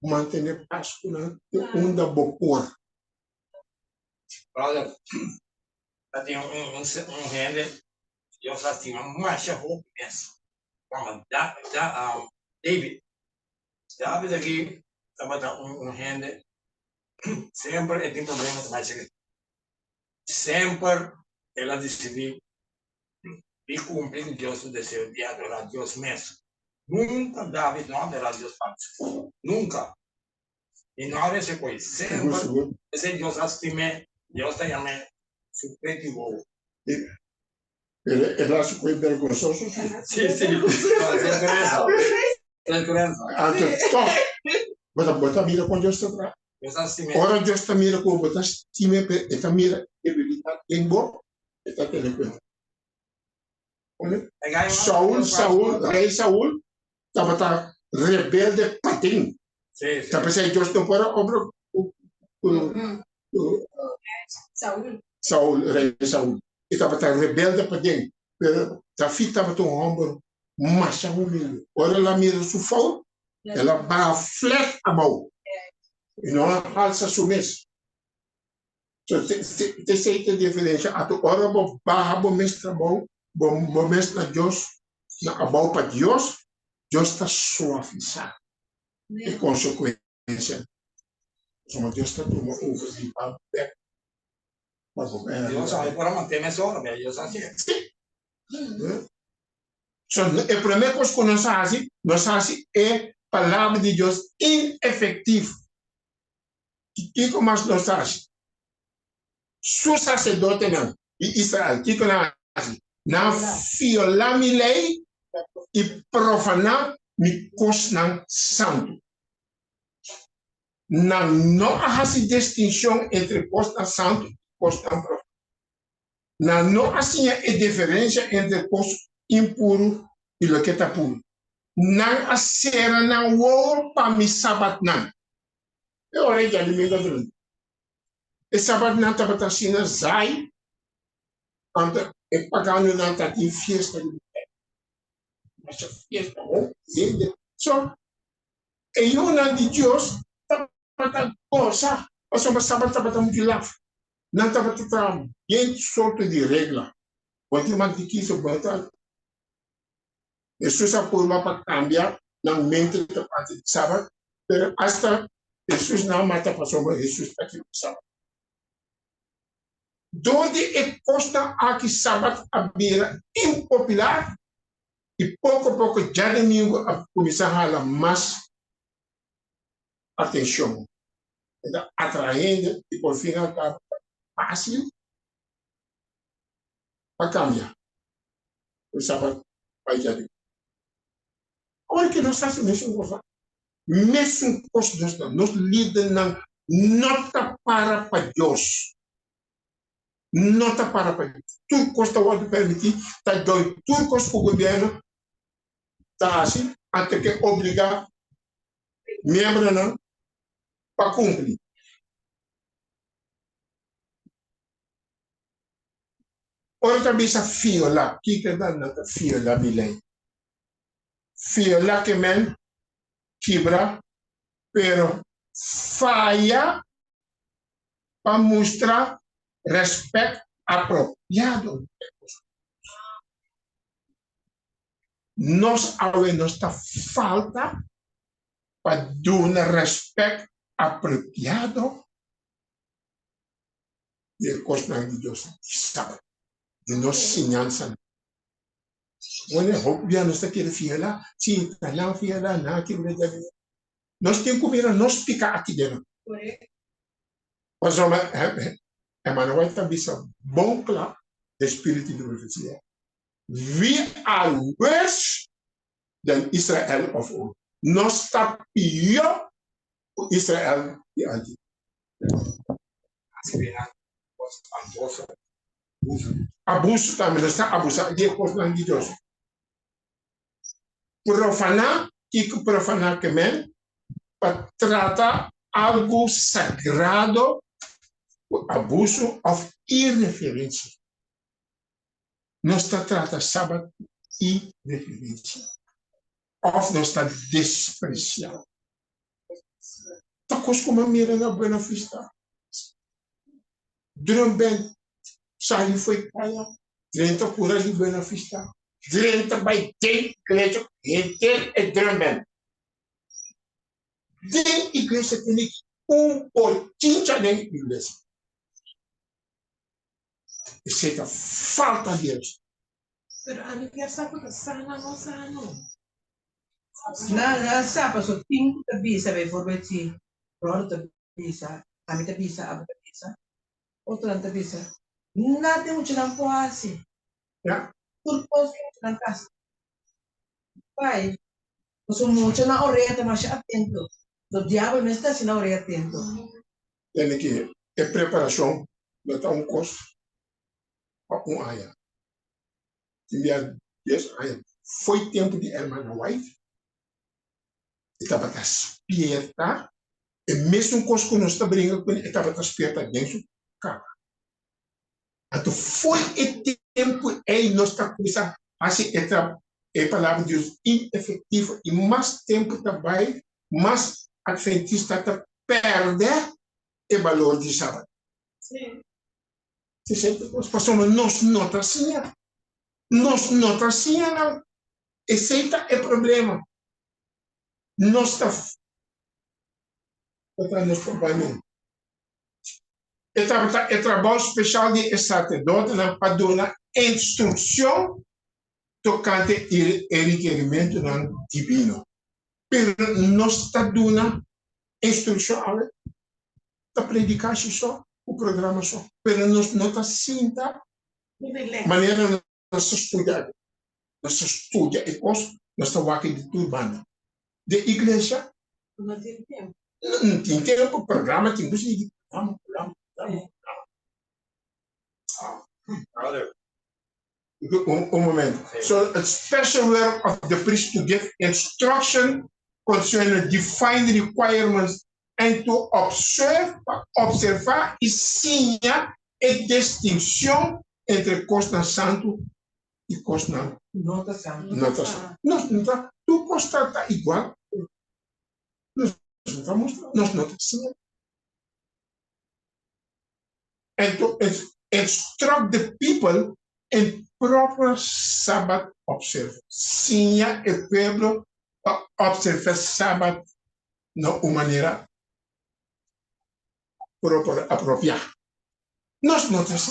manter paz com o mundo bopor. Brother, tem gente, eu faço assim, uma marcha roupa mesmo. David aqui, estava gente, sempre tem problemas mais sempre ela decidiu e cumprir Deus o desejo de adorar Deus mesmo. Nunca David não adorar Deus falso. Nunca. E não há essa coisa. Sempre esse Deus estime, Deus te llame supremo. Ele acha que é vergonhoso. Sim. É criança. Antes, stop. Bota mira com Deus atrás. Ora Deus está mira com bota time, está mira habilidade em bom, está tendo. Rei Saul, estava rebelde patim. Está pensando Deus não pode obra rei Saul. Estava rebelde patim. Pero Davi estava tão ombro, mas humilde. Ora ela mira su fout, ela vai flat a mão. E não alça sumes. So te sei a diferença. A tu ora bo barra bo mestra bom, bo mestra Deus, na abau para Deus, Deus está suavizado. E consequência. Como Deus está tomando uvas de pão. Deus sabe para manter minha sogra, Deus assim. So, a primeira coisa que nós fazemos é a palavra de Deus inefetiva. Que como nós fazemos? Su sacerdote não, e Israel, que nós fazemos? Não violar a lei e profanar a coisa santo. Não há distinção entre coisa santo e coisa profana. Não há diferença entre coisa impuro e o que está puro. Não há cera, não há para me sabat não. Eu orei de alimento do e sabat não estava assim, zai, e pagando não está em fiesta de mas a fiesta, so, e eu não de Deus, estava coisa, mas o sabat estava muito lavo. não estava bem solto de regra. Quando man de quis botar, Jesus apurou para cambiar na mente da parte de sábado, mas hasta Jesus não mata para sombra, Jesus está aqui no sábado. Donde é costa aqui sábado a beira impopular e pouco a pouco já domingo a começar a dar mais atenção, atraindo e por fim está fácil para cambiar. O sábado vai já de. Olha que nós fazemos mesmo coisa. Mesmo coisa nós lidamos nota para Deus. Nota para Deus. Tudo costa pode permitir, tá doido, tudo costa o governo, tá assim, até que obrigar membro não para cumprir. Olha também essa fio lá, que dá nota fio lá, Milene. Fio lá que men quebra, pero falha para mostrar respeito apropriado. Nós está falta para dar respeito apropriado de coisa de Deus, sabe? De nossa ensinança. Olha, o nós está querendo fiar se está lá fiar lá, não que nós temos que ver, nós ficar aqui dentro. Mas Emmanuel está dizendo, bom claro, espírito de profecia. We are worse than Israel of old. Nós está pior que Israel de antes. Abuso também, nós está abusando de coisas de Deus. Profanar, que profanar que men, para tratar algo sagrado, abuso of irreverência. Nós está tratando sábado irreverência. Of nós está despreciando. Tá coisa como a mira na boa festa. Drumben, sai foi caia. 30 cura de boa festa. 30 vai ter igreja, ter drumben. Tem igreja tem pouquinho já nem igreja. Isso é falta de Deus. Pero a mim quer saber que sana não sano. Na sapa so ting ta bisa bijvoorbeeld si Flor ta bisa, kami ta bisa, abo ta bisa, outro ta bisa. Nada muito não pode. Yeah. Turcos não casa. Pai, so muito na orelha mas atento. Do diabo não está se na orelha atento. Tem que é preparação, não tá custo. Aya. Aya. Foi tempo de Hermana White. Estava despierta. E mesmo coisa que nós está brincando, estava despierta dentro do carro. Então foi o tempo e nós está começando a se a palavra de Deus inefetiva e mais tempo também, mais adventista perde o valor de sábado. Sim. Se sente, nós nota assim, nós nota assim, não. Esse é o problema. Nós está nos companheiros. É trabalho especial de sacerdote para dar instrução tocante ao requerimento divino. Mas nós está dando instrução para predicar só o programa só. Mas nós não está sinta maneira nós estudar. Nós estuda e nós está aqui de turbana. De igreja Não tem tempo. não tem tempo, programa tem que seguir. Vamos. Moment. So a special work of the priest to give instruction concerning defined requirements and to observar e signar a distinção entre costa santo e costa Nota santo. nota santo. Nós tu costa está igual. Nós não estamos, nós não estamos. and to instruct the people in proper Sabbath observance. Sim, o pueblo observa Sabbath de uma maneira apropriada. Nós não temos.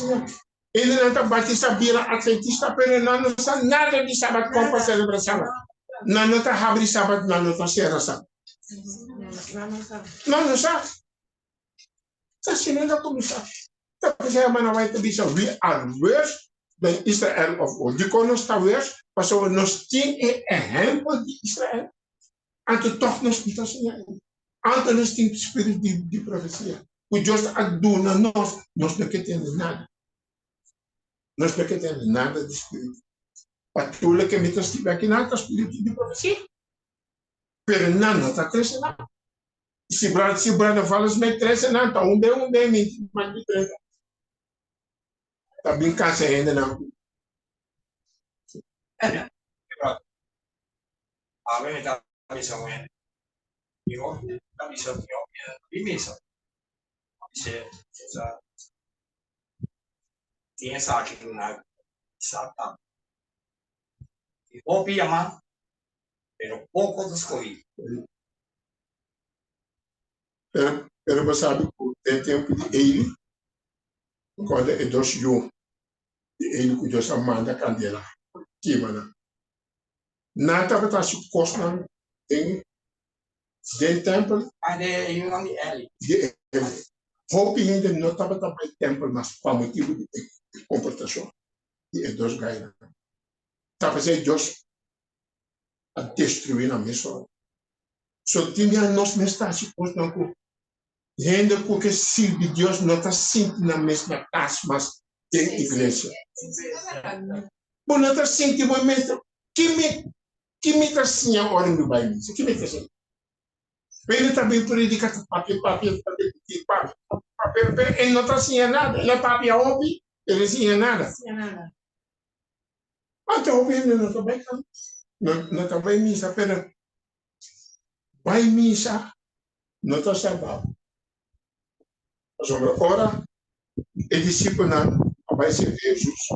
Ele não está batista vira adventista, pero não está nada de Sabbath como para celebrar Sabbath. Não está abre Sabbath, não está cerra Sabbath. Não sabe. Está sendo como sabe. We are worse than Israel of old. Die kon ons daar worse, maar zo nog tien exempel die Israël. En toen toch nog niet als je. Anton is die spirit die profecia. We just a doen na nos no que tiene nada. Nos no que tiene nada de espírito. Patula que me estive aqui na espírito de profecia. Pero não está crescendo. Se brada fala os me crescendo, então bem me mais de três. Tá bem cansa ainda não. A ver, está avisando. Digo, está avisando, dimisa. Dice, tiene saque una sata. Y obvia más, pero poco descoído. Pero você sabe que tem tempo de ele, quando é dos jun, ele que Deus manda candela, que mana. Nada vai estar se costa tem templo. Ada yang di Eli. Hope ainda não estava também templo, mas para motivo de comportação de dos gaia. Estava sendo Deus a destruir a missão. Só tinha nós mesmo se costa não. Ainda porque se Deus não está sentindo na mesma casa, mas tem igreja. Bom, não está sentindo o momento que me está assim a hora do baile. Que me está assim. Ele também predica papel, ele não está assim nada. Ele é papel ouve, ele assim nada. Até ouve ele não está bem, não está bem missa, pero vai missa, não está salvado. Ora, o discípulo vai ser Jesus.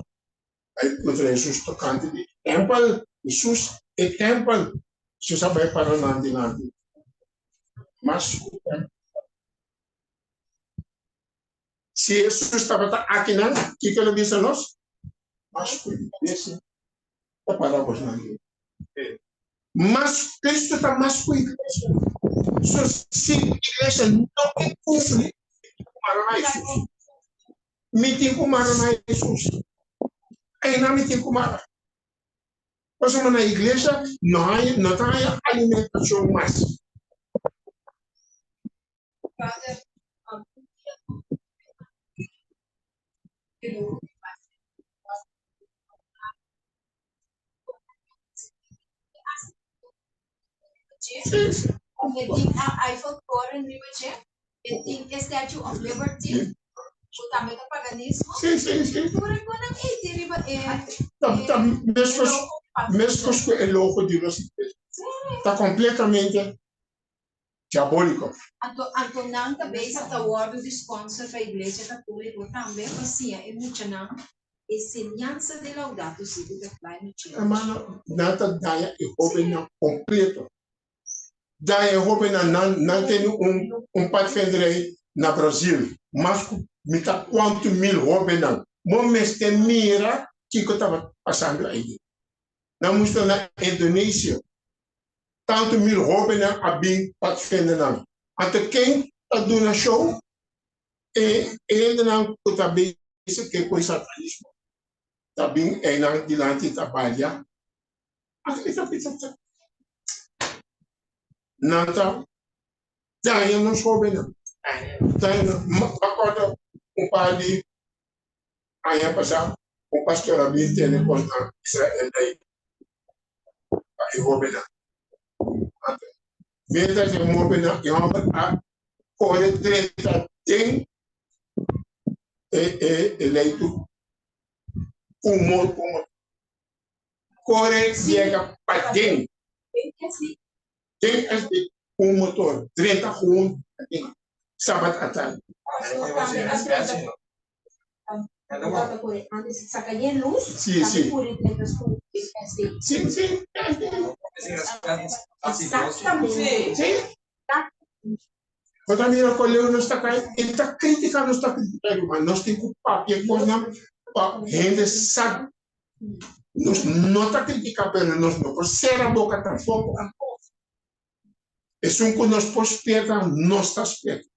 Aí contra Jesus tocante de templo, Jesus é templo. Jesus vai para nandi. Mas se Jesus estava aqui não, que ele disse a nós? Mas esse é para vós nandi. Mas Cristo está mais cuidado. Se a igreja não cumpre Jesus. Meeting kumara na Jesus. Aí na meeting kumara. Mas na igreja não tem alimentação mais. I feel poor in Riverche. It think a Statue of Liberty. O também do paganismo. Sim. Por Mesmo que é louco de você. Está completamente diabólico. Antonang também sa tawag do sponsor da Igreja Católica também fazia e muito não enseñanza de Laudato Si do climate change. Mano, nada daia e jovem completo. Daia jovem não tem patrocínio na Brasil, mas me tá quanto mil jovens não. Mas tem mira que estava passando aí. Não mostrou na Indonésia. Tanto mil jovens não abrir patrocínio não. Até quem está dando show e ele não está bem isso que foi satanismo. Está bem é não dilante trabalha. Aqui está pensando. Não está. Daí não soube não. Daí não. Acorda padre aí passar pastor abrir telefone na Israel daí. Aí vou ver. Venda de mobile que a corre treta tem eleito como corre chega para dentro. Tem motor 30 com sábado à tarde. Antes sacaria luz, Sim, sim. por entre as coisas. Sim, sim. Exatamente. Sim. Mas a minha colega não está caindo, ele está criticando, não está criticando, mas nós temos que papel, coisa, gente sabe, nós não está criticando, mas nós não podemos a boca está fogo. É só que nós podemos perder, não está perto.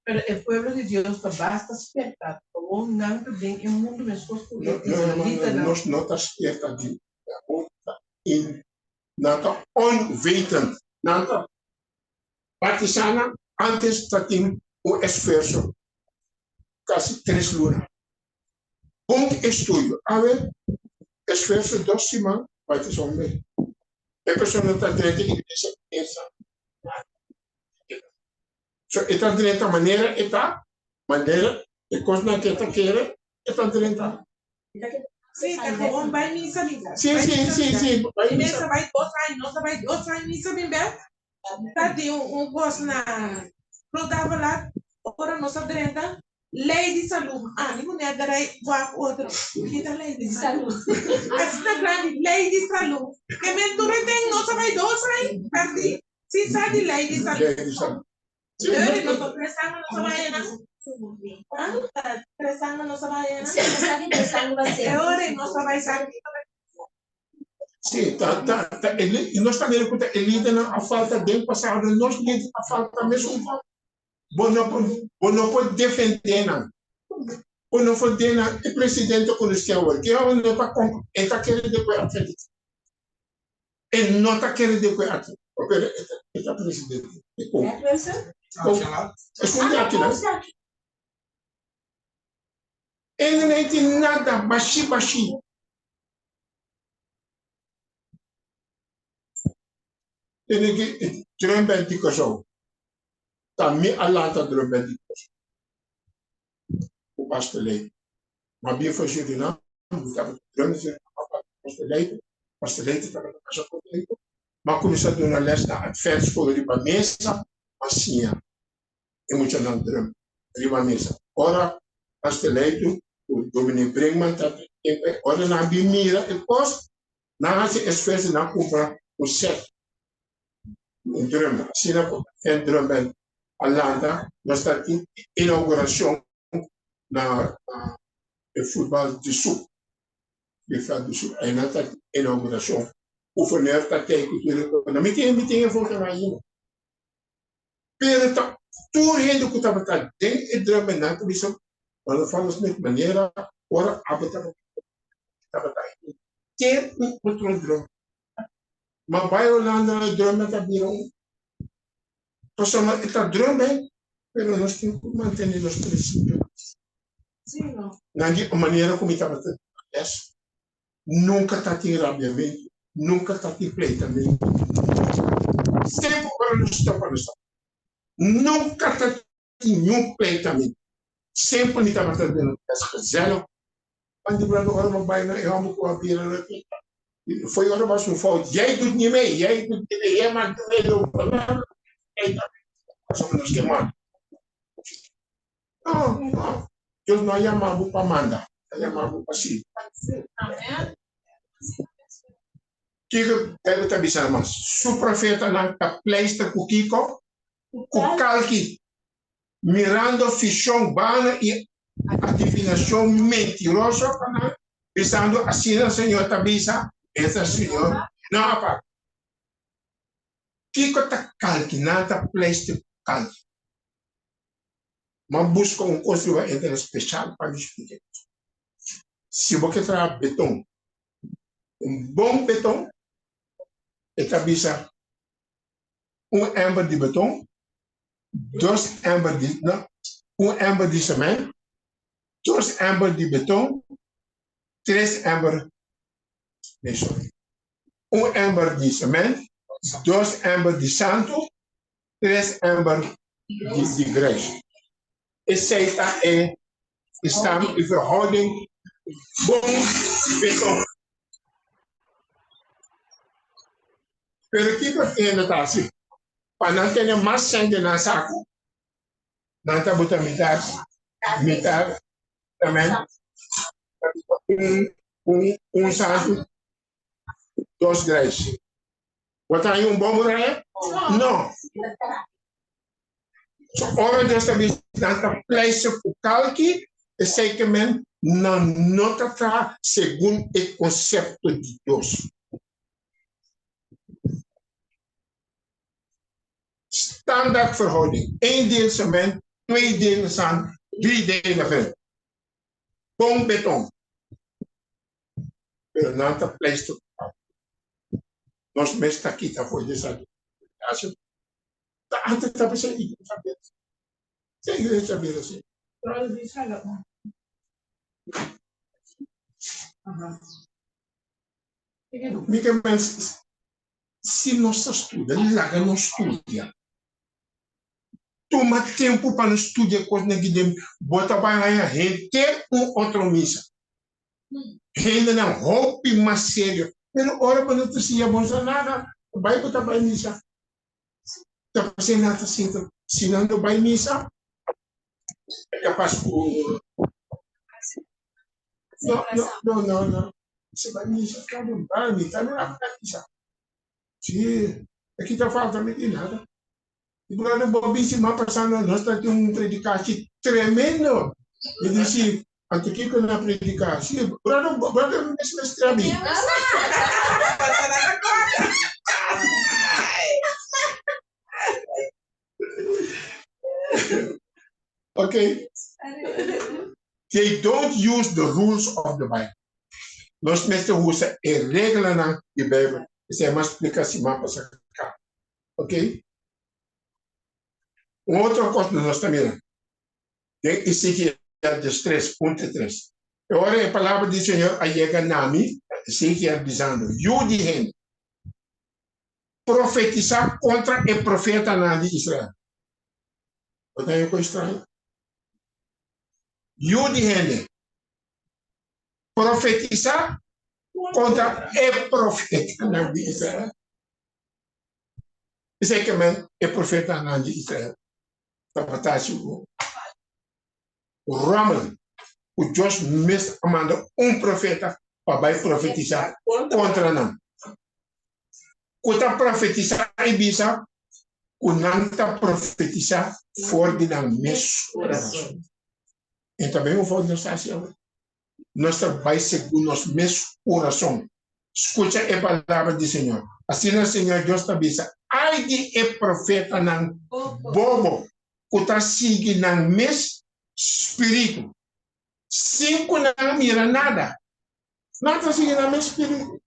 Pero el pueblo de Dios basta despertar, como un nanto bien en mundo me escosto israelita Nós não está perto de in nata onwetend, nata partisana antes tatim o esforço casi 3 lunas. Estudo, a ver, esforço 2 semanas, vai ter só mês. A pessoa não está dentro da igreja, essa. Está dentro da maneira, e coisa que está querendo, está dentro. Sim, tá bom, vai missa, amiga. Sim. E nessa vai 2 anos, missa, bem bem. Tá, tem gosto na... Rodava lá, ora nossa drenta, lei de saúde. Nem mulher daí, vai outro. Que da lei de saúde? Essa grande lei de saúde. Que mentura tem, nossa vai 2 anos, perdi. Se sabe de lei de saúde. Eu não estou prestando nossa baiana. Prestando nossa baiana. Eu nossa vai saber. Sim, e nós também lidamos a falta de passado, nós lidamos a falta mesmo. Não pode defender, não. Não pode defender o presidente com o senhor, que não está com, ele está querendo depois a frente. Ele não está querendo depois a frente. Ele está presidente. É como? É como aqui, não? Ele não tem nada, baixi. Ele que tremendo de coisa. Também a lata tremendo de coisa. O pastor Leite. Mas bem foi Suriname, estava tremendo o pastor Leite estava na casa com ele. Mas começou a dar uma lesta a férias por ali para mesa, assim, e muito não tremendo ali para mesa. Ora, pastor Leite, o Dominic Brinkman está ora na mira e depois na hace esforço na compra o set. Um drama, assim na drama Alanda, nós estamos em inauguração na futebol de sul, aí nós estamos em inauguração. O Funer está aqui, cultura, não me tem volta na ilha. Pero tudo ainda que estava dentro do drama na comissão, quando falamos de maneira, ora estava ter outro drama. Mas vai olhando no drama está virando. Pessoal, está drama, pero nós temos que manter os princípios. Sim, não. Na maneira como estava nunca está tirabiamente, nunca está pleitamento. Sempre para nós está para nós. Nunca está nenhum pleitamento. Sempre me estava trazendo essa zero. Quando eu agora não vai na eu amo com a pira foi agora mais um fall. E aí tudo nem e aí tudo nem é mais do meio. Nós queimamos. Não. Deus não chamava para mandar, chamava para si. Que deve estar pensando, mas o profeta não está pleista com Kiko, com calque, mirando fichão bana e adivinação mentirosa, pensando assim, o Senhor está pensando, esse Senhor, não, rapaz. Kiko está calque, não está pleista com calque. Mas busca construir um especial para explicar. Se você trabalha beton, bom beton, etabliza ember de beton, 2 ember de, não, ember de cimento, 2 ember de beton, 3 ember, sorry, ember de cimento, 2 ember de santo, 3 ember de greix. Essa está em verhouding bom beton. Pero que ainda está assim. Para não ter mais sangue na saco, Nanta buta mitar também santo, 2 graus. Botar aí bom muralha? Não. Ora desta vez nanta place o calque e sei que men não nota segundo o conceito de Deus. Standaardverhouding. 1 deel cement, 2 delen zand, 3 delen veen. Bom beton. Pero nanta place to. Nós mesmo aqui está foi dessa. Acho. Tá antes estava sem igreja saber. Sem igreja saber assim. Mica mas se nós estudamos, lá não estuda. Toma tempo para estudar coisa que dem bota para a gente ter outro missa. Ainda não roupa mais sério. Mas ora para não ter se nada, vai botar para missa. Tá sem nada assim, se não vai missa, é capaz por não. Você vai missa, tá não vai, tá não vai missa. Sim, aqui tá faltando de nada. E por aí, bobíssima passando, nós estamos predicando tremendo. E disse, antes que eu não predicar, sim, por aí, mesmo estranho. Okay? They don't use the rules of the Bible. Nós mesmos usamos a regra na Bíblia. Isso é uma explicação para cá. Ok? Outra coisa que nós também tem Ezequiel 3:3. Agora a palavra do Senhor chega a mim, Ezequiel dizendo, Yudi profetizar contra o profeta de Israel. Não tem coisa estranha? Yudi profetizar contra o profeta de Israel. Isso é que é profeta de Israel. O Roman, o Deus mesmo manda profeta para profetizar contra nós. Quando profetizar e bisa, o nanta profetizar fora de nós mesmo. E também o fogo nós assim. Nós trabalhamos segundo nós mesmo oração. Escuta a palavra do Senhor. Assim o Senhor Deus está dizendo, ai de profeta não bobo, que está seguindo não mesmo espírito. 5 não mira nada. Não está seguindo não mesmo espírito.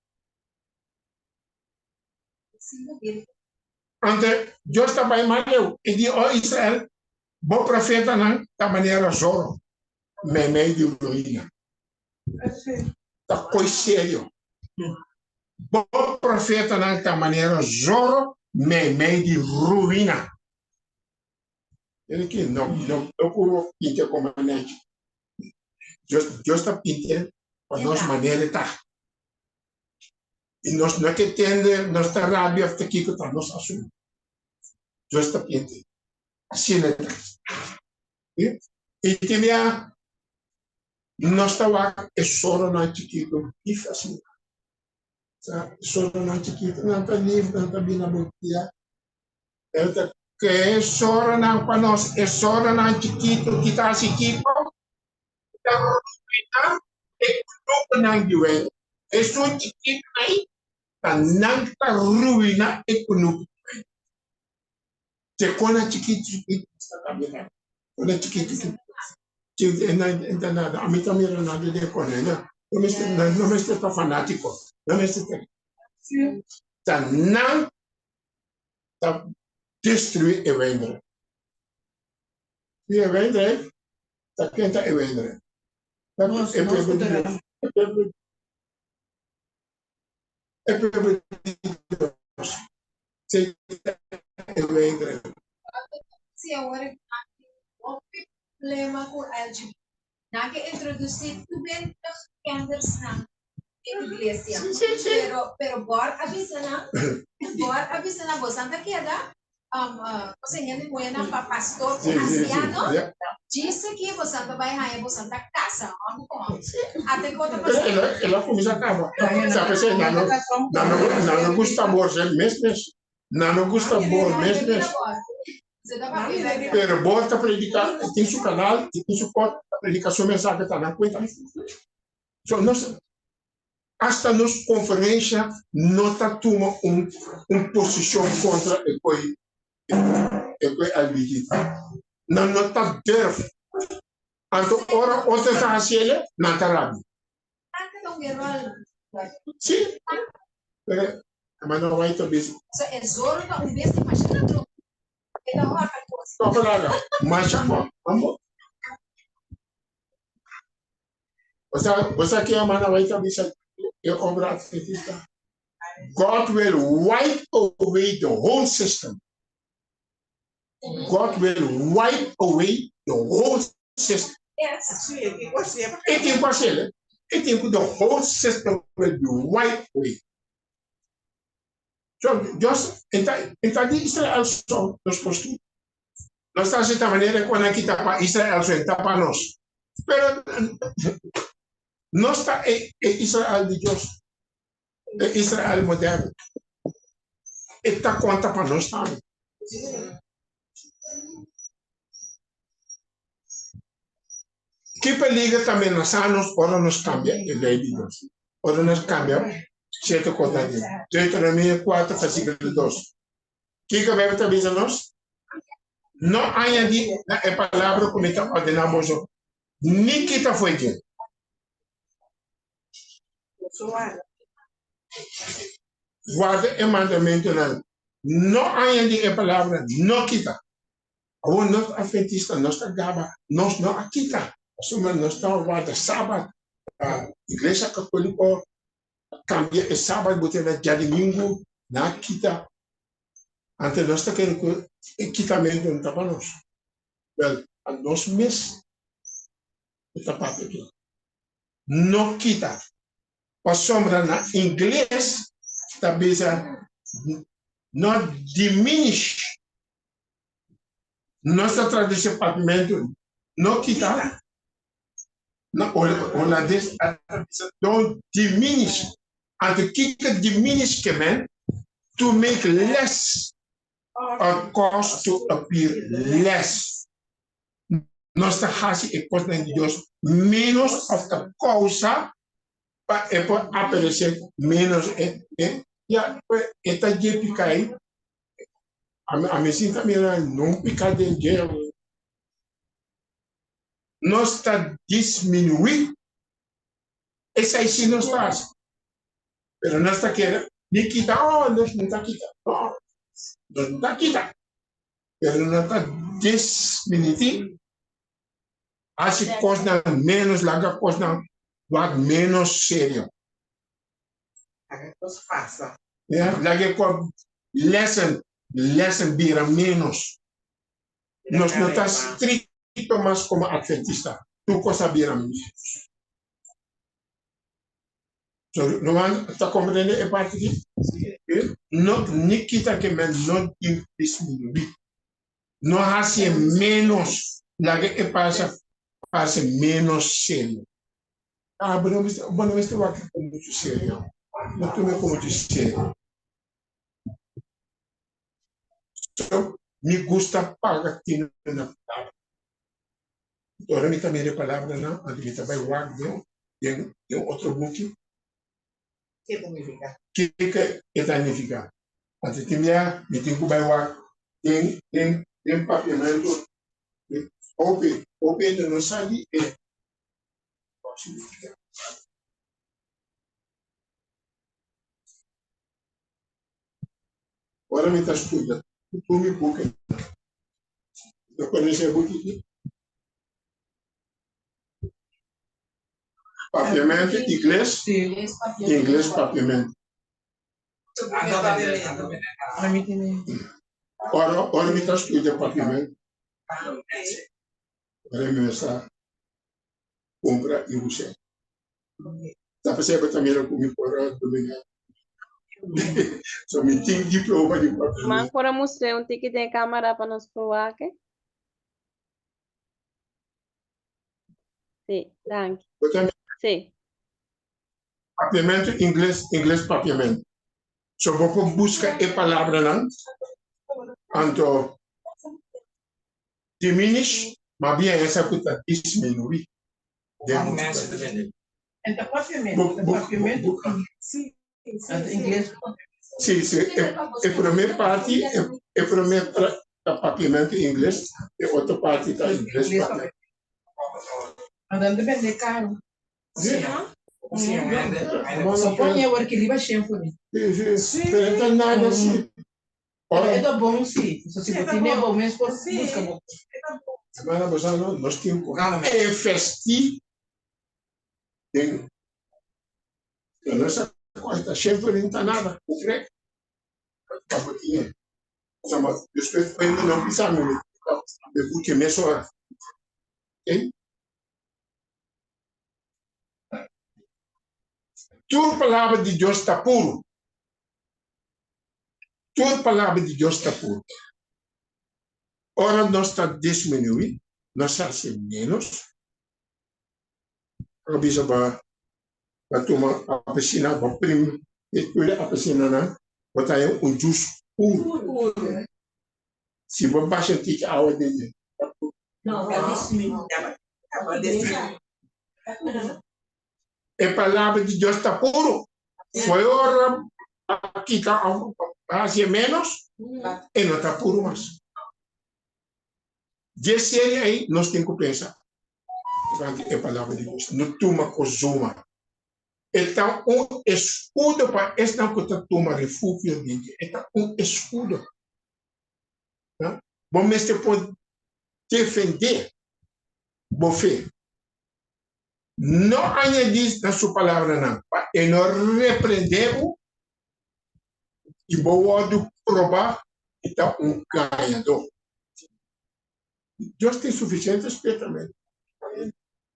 Ante Deus está bem maleu. E diz, ó Israel, bom profeta não, da maneira zoro, meio de ruína. Está coisa sério. Bom profeta não, da maneira zoro, meio de ruína. Ele que não curou pintar como a gente. Deus está pintando para nossa maneira tá. E nós não que tende, nós está rábia até aqui que está nos assunto. Deus está pintando. Assim é. E também nós está é só na chiquito e assim. Só na chiquito não está livre, não está bem na botia. Que é só na para nós, é só na chiquito que está chiquito. E grupo não diwe. É só chiquito aí. Não está ruína econômica. Se quando a chiquito está bem. Quando a chiquito não nada, a mim também não nada de coisa, não me está fanático, não me está, tá não tá destruir o vendre, e o vendre tá quenta o vendre, se o vendre. Se agora o problema com LGBT, na que introduzir também os genders na igreja, pero bor avisa na bosanta queda Kasi hindi mo yan ang papastor Sí, kung sí, sí. Asiano. Yeah. Disse que você vai raia, você tá casa. Até quando Pero ela começa a acabar. Sabe se não gusta borse mesmo. Não gusta bor mesmo. Pero volta a predicar, tem seu canal, tem seu corpo, a predicação mensagem está na conta. So, nós, hasta nos conferência, não tá toma posição contra o que é LGBT. Não tá deve. Anto ora outra está haciendo, não está rabi. Sim. Pero, mas não vai ter busy. So, zoro ka besi imagina tu. Ela hora Só para mas chama, vamos. Você aqui a mana vai ter busy. É obra artística. God will wipe away the whole system. God will wipe away the whole system. Yes. It impossible. The whole system will be wiped away. So, just está de Israel só nos postos. Nós estamos de esta maneira quando aqui está para Israel só está para nós. Pero nós está Israel de Deus. É Israel moderno. Está conta para nós também. Que peliga também nos anos, ora nos cambia a lei de Deus. Ora nos cambia, certa coisa de Deuteronômio 4, versículo 2. Que vai estar dizendo nós? Não añadir a palavra como está ordenamos, nem que está foi de. Guarda o mandamento, não añadir a palavra, não quita. Ou nós adventistas, nós está gaba, nós não quita. Nós estamos guarda sábado, a igreja católica cambia o sábado, botar na dia de domingo, na quita. Antes nós está querendo que quitamento não está para nós. Well, a nós mesmos, está para aqui. Não quita. Para sombra na inglês, está bisa, não diminish. Nossa tradução pagamento não quita. Não, olha, don't diminish. And to keep the diminish command to make less or cause to appear less. Nossa raça é coisa de Deus menos of the causa para aparecer menos já está de picar aí. A mim sim também não picar de gelo. Nós está diminuindo. Esse aí sim nós faz. Pero nós está querendo me quitar, nós não está quitando. Nós não está quitando. Pero nós está diminuindo. As coisas menos larga, coisa menos sério. Larga coisa lesson vira menos. Nós não está estrito mais como adventista. Tu coisa vira menos. So, não está compreendendo a parte aqui? Não, nem quita que não diminuir. Não há menos. Larga e passa menos sério. Ah, mas não estou aqui como muito sério. Não estou como muito sério. So, me gusta pagar tino na palavra. Agora me também a palavra não, a gente vai guardar tem outro book. Que significa? Que significa? A gente me tem que vai guardar tem papiamento. Open não sabe significa. Agora me está estudando. Tu me book. Eu conheço a book aqui. Papiamento, inglês, papiamento. Ora me está estudando papiamento. Ora me está compra e você. Está percebendo também como por dominar. So me think deep over the problem. Man, para mostrar que tem câmera para nós provar, ok? Sim, thank you. But I'm Sim. papiamento inglês papiamento. So vou buscar a palavra não. Anto diminish, mas bem essa coisa diminuir. Começa a vender. Então, papiamento, sim, em inglês. Sim, sim. A primeira parte é a primeira papiamento em inglês, e a outra parte está em inglês papiamento. Andando de vender caro. Sim. Sim, Só põe o que ele vai cheio por isso. Sim, não tem nada assim. É do bom, sim. Se você tem bom mesmo, por busca bom. Semana passada nós tínhamos investi em nossa coisa, sempre não está nada, o creio. Depois ainda não precisamos, eu vou ter meia hora. Tua palavra de Deus está puro. Tua palavra de Deus está puro. Ora, nós está diminuindo, nós está sendo menos. A bisa ba tomar a piscina, ba primo, e cuida a piscina, né? Botar um jus puro. Se você baixa a água dele. Não, A palavra de Deus está puro. Foi hora aqui está a menos e não está puro mais. De série aí, nós temos que pensar. A palavra de Deus. Não toma cozuma. Então, escudo para esta coisa toma refúgio dentro. Então, escudo. Bom, mas você pode defender você. Não añadir na sua palavra, não. E não repreendemos e vou provar que está ganhador. Deus tem suficiente respeito também.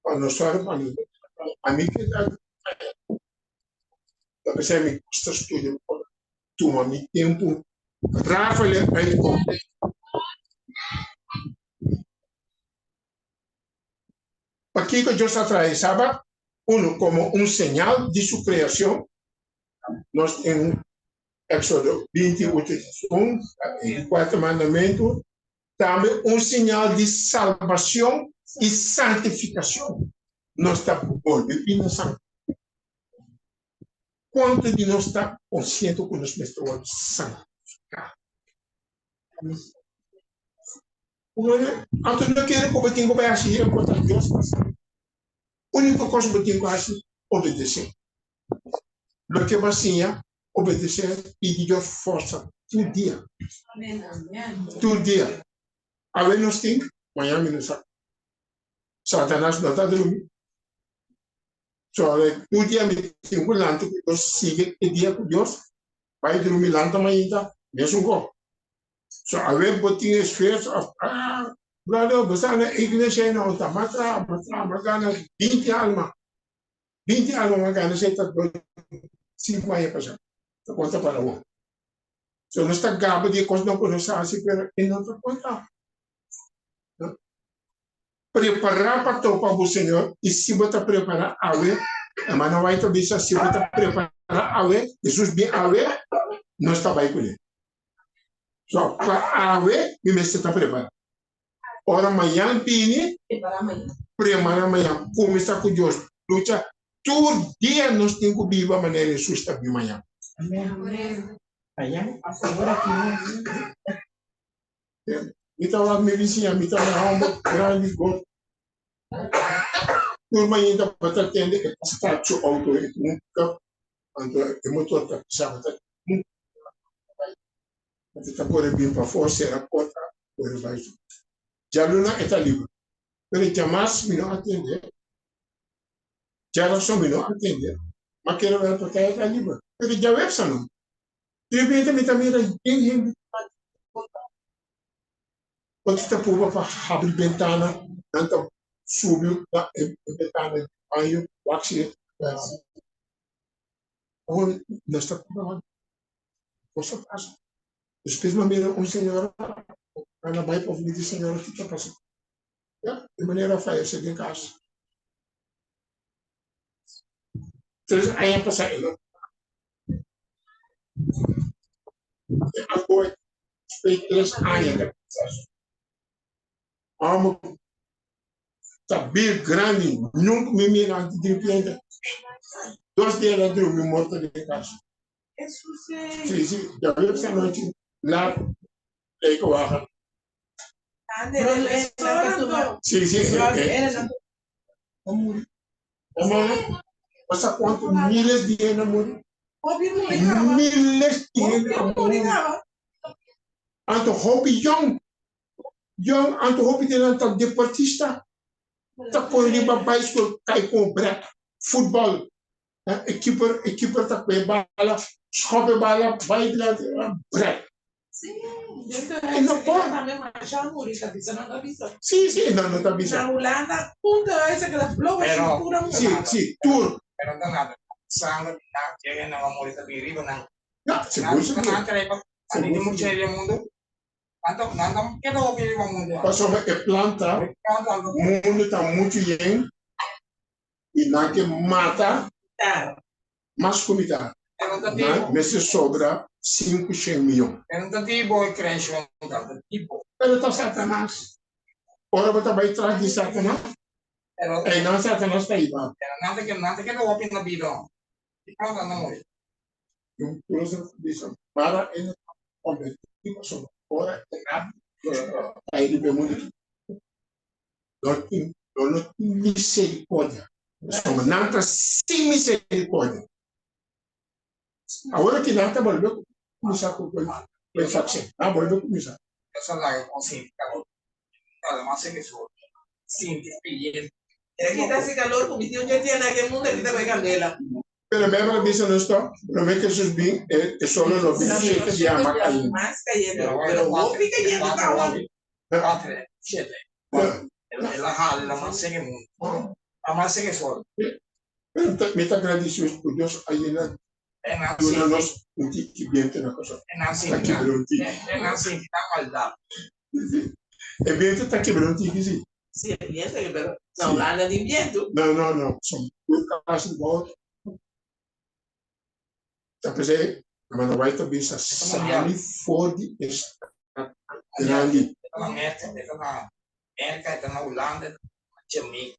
Para nós, a mim que talvez me custa estudar, toma meu tempo, Rafael aí aqui que Deus traz, sabe? Como señal de sua criação, nós em Éxodo 28, o quarto mandamento, também señal de salvação e santificação. Nós estamos volviendo santo. Quanto de nós está consciente que nós estamos santificados? Antes não quero que eu tenha que agir contra Deus. A única coisa que eu tenho que fazer é obedecer. Lo que você obedecer e de Deus força todo dia. Todo dia. A ver nós temos, amanhã não sabe. Satanás não está dormindo. Só todo dia me tem um lanto que Deus siga o dia com Deus. Vai dormir lanto amanhã, mesmo go. Só a ver botinha esforço, brother, você na igreja não está, matra, 20 alma. 20 alma, magana, você está 5 anos para já. Então, conta para o. Se não está gabo de coisa, não conhece assim, pero não está conta. Preparar para topar o Senhor, e se você preparar a ver, mas não vai também se você preparar a ver, Jesus bem a ver, não está bem com ele. Só para a ver, e você está preparado. Ora, amanhã, Pini, prepara amanhã, começar com Deus, luta. Todo dia nós temos que viver a maneira de Jesus está bem amanhã. Amém. Amanhã, agora aqui. Então, a medicina, me está na alma, grande God. Turma ainda para atender que está o auto, nunca, o motor está precisando. Está por vir para fora, será contra, por baixo. Já não está livre. Mas jamais me não atender. Já não só me não atender. Mas quero ver para estar livre. Mas já é essa não. De repente, me também era bem quando está por para abrir ventana, então subiu a ventana de banho, o axi, onde nós está por Cosa pasa? Después me mira un señor, a la baia para de senhora que está passando. De maneira fácil em casa. Então, aí é passar ele. Agora, foi 3 anos da passagem. Amo, tá bem grande, nunca me mira de cliente. 2 dias lá dentro, me morto de casa. Sim, sim, já viu essa noite lá, aí que eu acho. Sim, sim, amor. Passa quanto? Miles de anos, amor. Miles de anos, amor. Anto hobby young, anto hobby de lantar deportista. Tá com ele para school, cai com break, futebol. Equipe tá com bala, hobby bala, vai de lá, break. Sim, então não pode. Também já morri, tá pensando na visão. Sim, não tá pensando. Na Holanda, punta essa que ela bloga pura mulher. Sim, tour. Pero não nada. Sangue, tá, chega na amor tá bem riba não. Não, seguro. Não trepa. Ali de muito cheio mundo. Não quero ouvir o mundo. Passou que planta, o mundo tá muito bem e não que mata, mas comida. Mas se sobra 500 milhões. Eu não tive e cresce um tipo. Pero tá Satanás. Ora você vai atrás de Satanás? É não Satanás está aí, mano. Nada que não ouvir na vida. Então não morre. Um closer disso para ele objetivo sobre ora aí ele pergunta não tem misericórdia. Estamos nada sem misericórdia. Agora que nada voltou começar com o faction. Ah, voltou começar. Essa lá é consciente. Ela mas é que sou. Sim, experiente. É que tá esse calor comigo, já tinha naquele mundo que tá com candela. Pero mesmo que isso não está, não vê que Jesus bem é só no bicho que se chama caindo. Mas caindo, pero vou ficar caindo tá onde? 4, 7. Ela rala, ela mas é que mundo. A mas é que sou. Me está agradecido por Deus aí na nós um que bem na coisa. É assim, é assim, tá maldade. É bem que tá quebrando tique sim. Sim, é viento, pero não nada de viento. Não, são duas caixas de volta. Tá pensei, mas não vai também se sabe fode esta grande. Na América, na Holanda, Jamaica,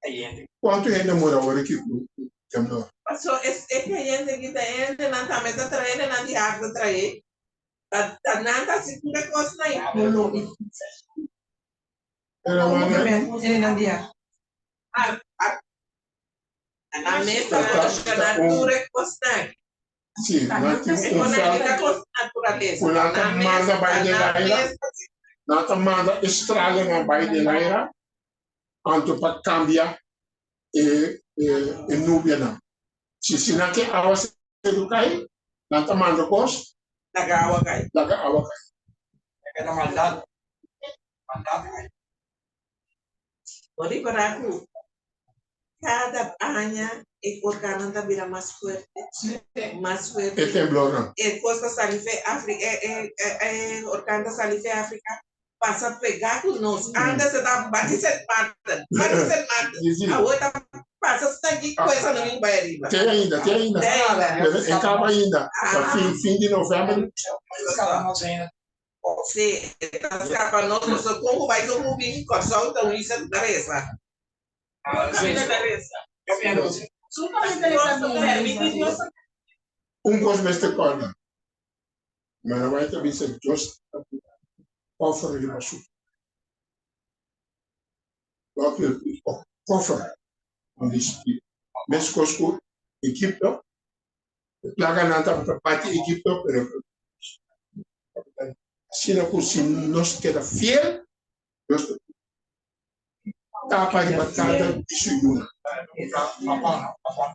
aí. Quanto ainda mora agora aqui no Campo? Passou esse que a gente que tá na também tá traindo na diabo trair. Tá nada se tudo coisa aí. Era Ele não dia. Na mesa da natura costa. Sim, nós temos natureza. Nata manda baile laira, nata manda estraga na baile laira, anto para cambiar e nubia não. Se não quer awa se educai, nata manda cos, Laga awa kai. É na maldade. Maldade. Ori baraku. Cada año el organo vira más fuerte. Más fuerte. e temblor não. El costa salife África, el organo salife África passa a pegar com nós. Anda se dá bate se mata. A outra passa a seguir coisa no Imbaíba. Tem ainda. Acaba ainda. Fim de novembro. Sim, escapa nós, como vai ser um vinho, só então isso é interessa. Eu penso. Coisa nesta corda. Mas não vai também ser justo. Cofre de machu. Cofre. Onde está? Mas cosco equipe. Plaga não está para parte equipe, pero se nós queda fiel, nós tapa de batata de suyuna.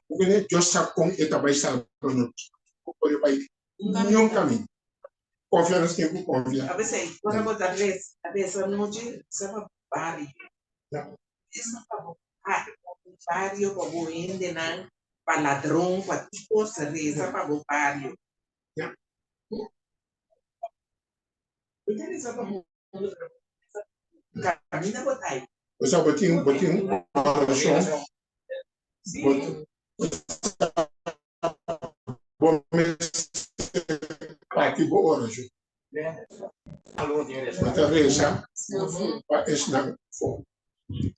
Porque Deus sabe como é que vai estar para nós. Porque vai nenhum caminho. Confiança tem que confiar. A veces, por ejemplo, a veces noche se va barrio. Isso para barrio, para o índio, para ladrão, para tipo, se reza para o barrio. Camina botai. Você botinho oração. Bom, aqui boa oração. Bota reza para ensinar.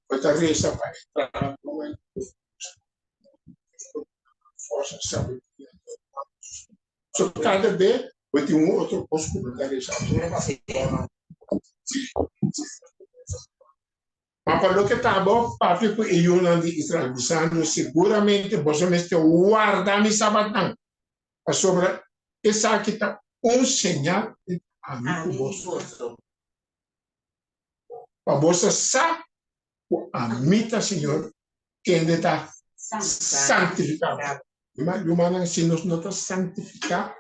Bota reza para entrar no força, sabe? So, cada vez vai ter outro posto para reza. Mas para o que está bom, para o Iona de Israel, dizendo seguramente você me está guardando e sabatando. Sobre essa aqui está sinal de amigo vosso. Para você saber a mita, Senhor, que ainda está santificado. Mas se nós não está santificado,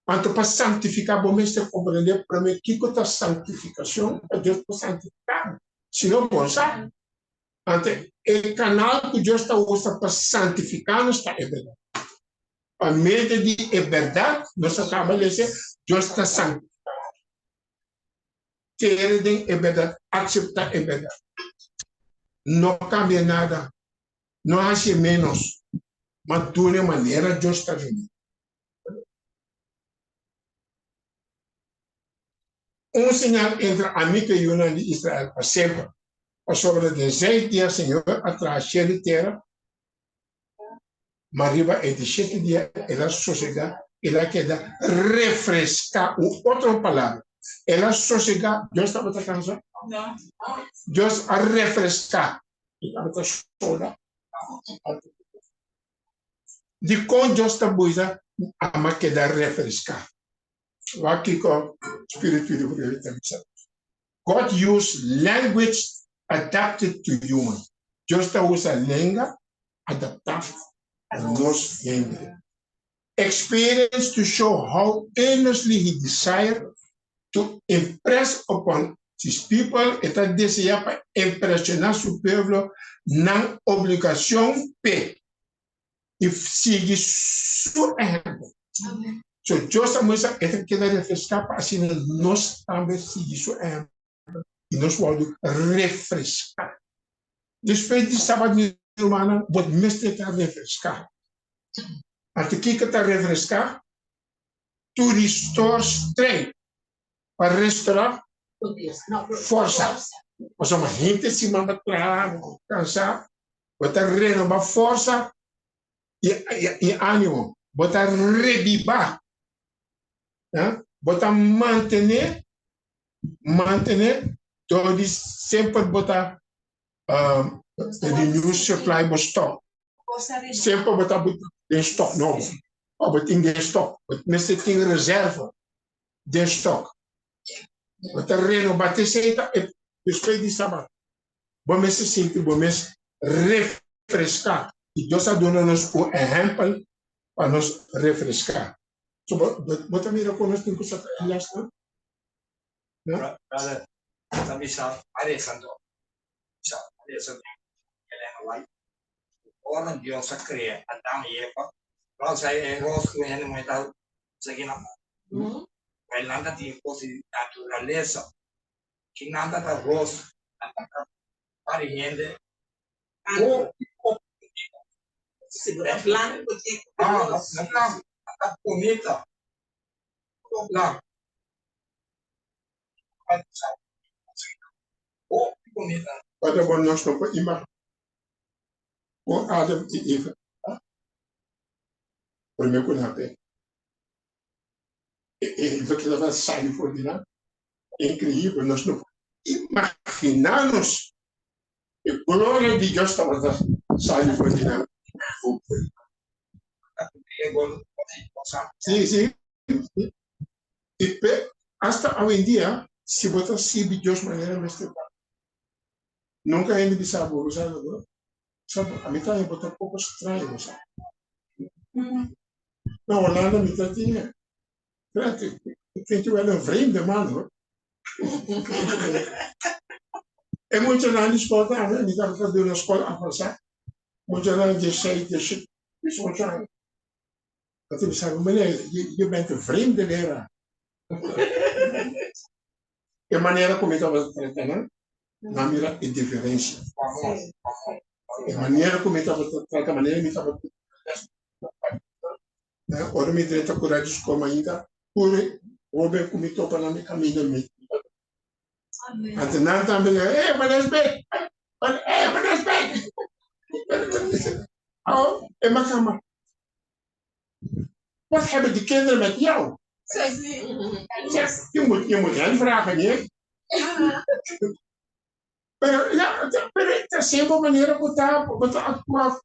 então para santificar, vamos ter que compreender para mim que é a santificação, para Deus está santificado. Se não, vamos saber. Então, o canal que Deus está usando para santificar, não está é verdade. A medida de verdade, nós acabamos de dizer, Deus está santificado. Querer é verdade, aceitar é verdade. Não cambia nada, não hace menos, mas de uma maneira Deus está vindo. Sinal entre a Mica e Yuna de Israel para sempre. Sobre 16 dias, Senhor, atrás de terra, mas arriba é de 7 dias, ela sossega, ela queda refrescar, outra palavra. Ela sossega, Deus está para cansar? Não. Deus a refrescar. Ela está sola. De com Deus está buisa, a ma queda refrescar. Aqui com espírito de God used language adapted to human. Deus está usando língua adaptada a nós língua. Experience to show how earnestly he desired to impress upon his people, está desejando para impressionar seu povo na obrigação P e seguir seu exemplo. So, Deus também quer refrescar para assim nós também seguir seu exemplo e nós vamos refrescar. Depois de sábado, humana, vou mestre está refrescar. Até que está refrescar? To restore strength. Para restaurar força. Mas uma gente se manda para cansar, botar renovar força e ânimo, botar revivar, botar manter, todos sempre botar renew supply of stock, sempre botar em stock novo, ou botar em stock, mas você tem reserva de stock. O terreno bater seita e depois de sábado. Vamos se sentir, vamos refrescar. E Deus está dando-nos um exemplo para nos refrescar. So, bota mira com nós tem que saber elas, não? Brother, também sabe, Alessandro, ora Deus cria Adão e Eva, nós aí nós que ainda não está seguindo. Mas nada de natureza, que nada da roça, para gente. Segura blanco, Não está bonita. Lá. Oh, bonita. Para bom nós não podemos imaginar. O Adam e Eva. Primeiro que não tem. E do que ela sai por de lá. É incrível, nós não imaginamos a glória de Deus estava saindo por de lá. Sim, sim. E hasta hoje em dia, se você sabe Deus maneira mais nunca ainda de sabor, sabe? A mim também botar pouco estranho, sabe? Não, Holanda me tinha. Quem tiver um vreemde man, é muito na escola, né? Me dá para fazer na escola a passar. Muito na de 6, de 7, isso muito. Dat we zeggen, meneer, je bent een vreemde leraar. De maniera come estava tratando, na mira é diferente. A maneira como estava tratando, a maneira como estava tratando, ora me trata curar de escoma ainda, por o bem como estou para não me caminhar mesmo. Antes não também, mas respeito, mas respeito. Oh, é uma cama. Wat hebben die kinderen met jou? Je moet hen vragen, niet? Pero esta sempre maneira botar atuar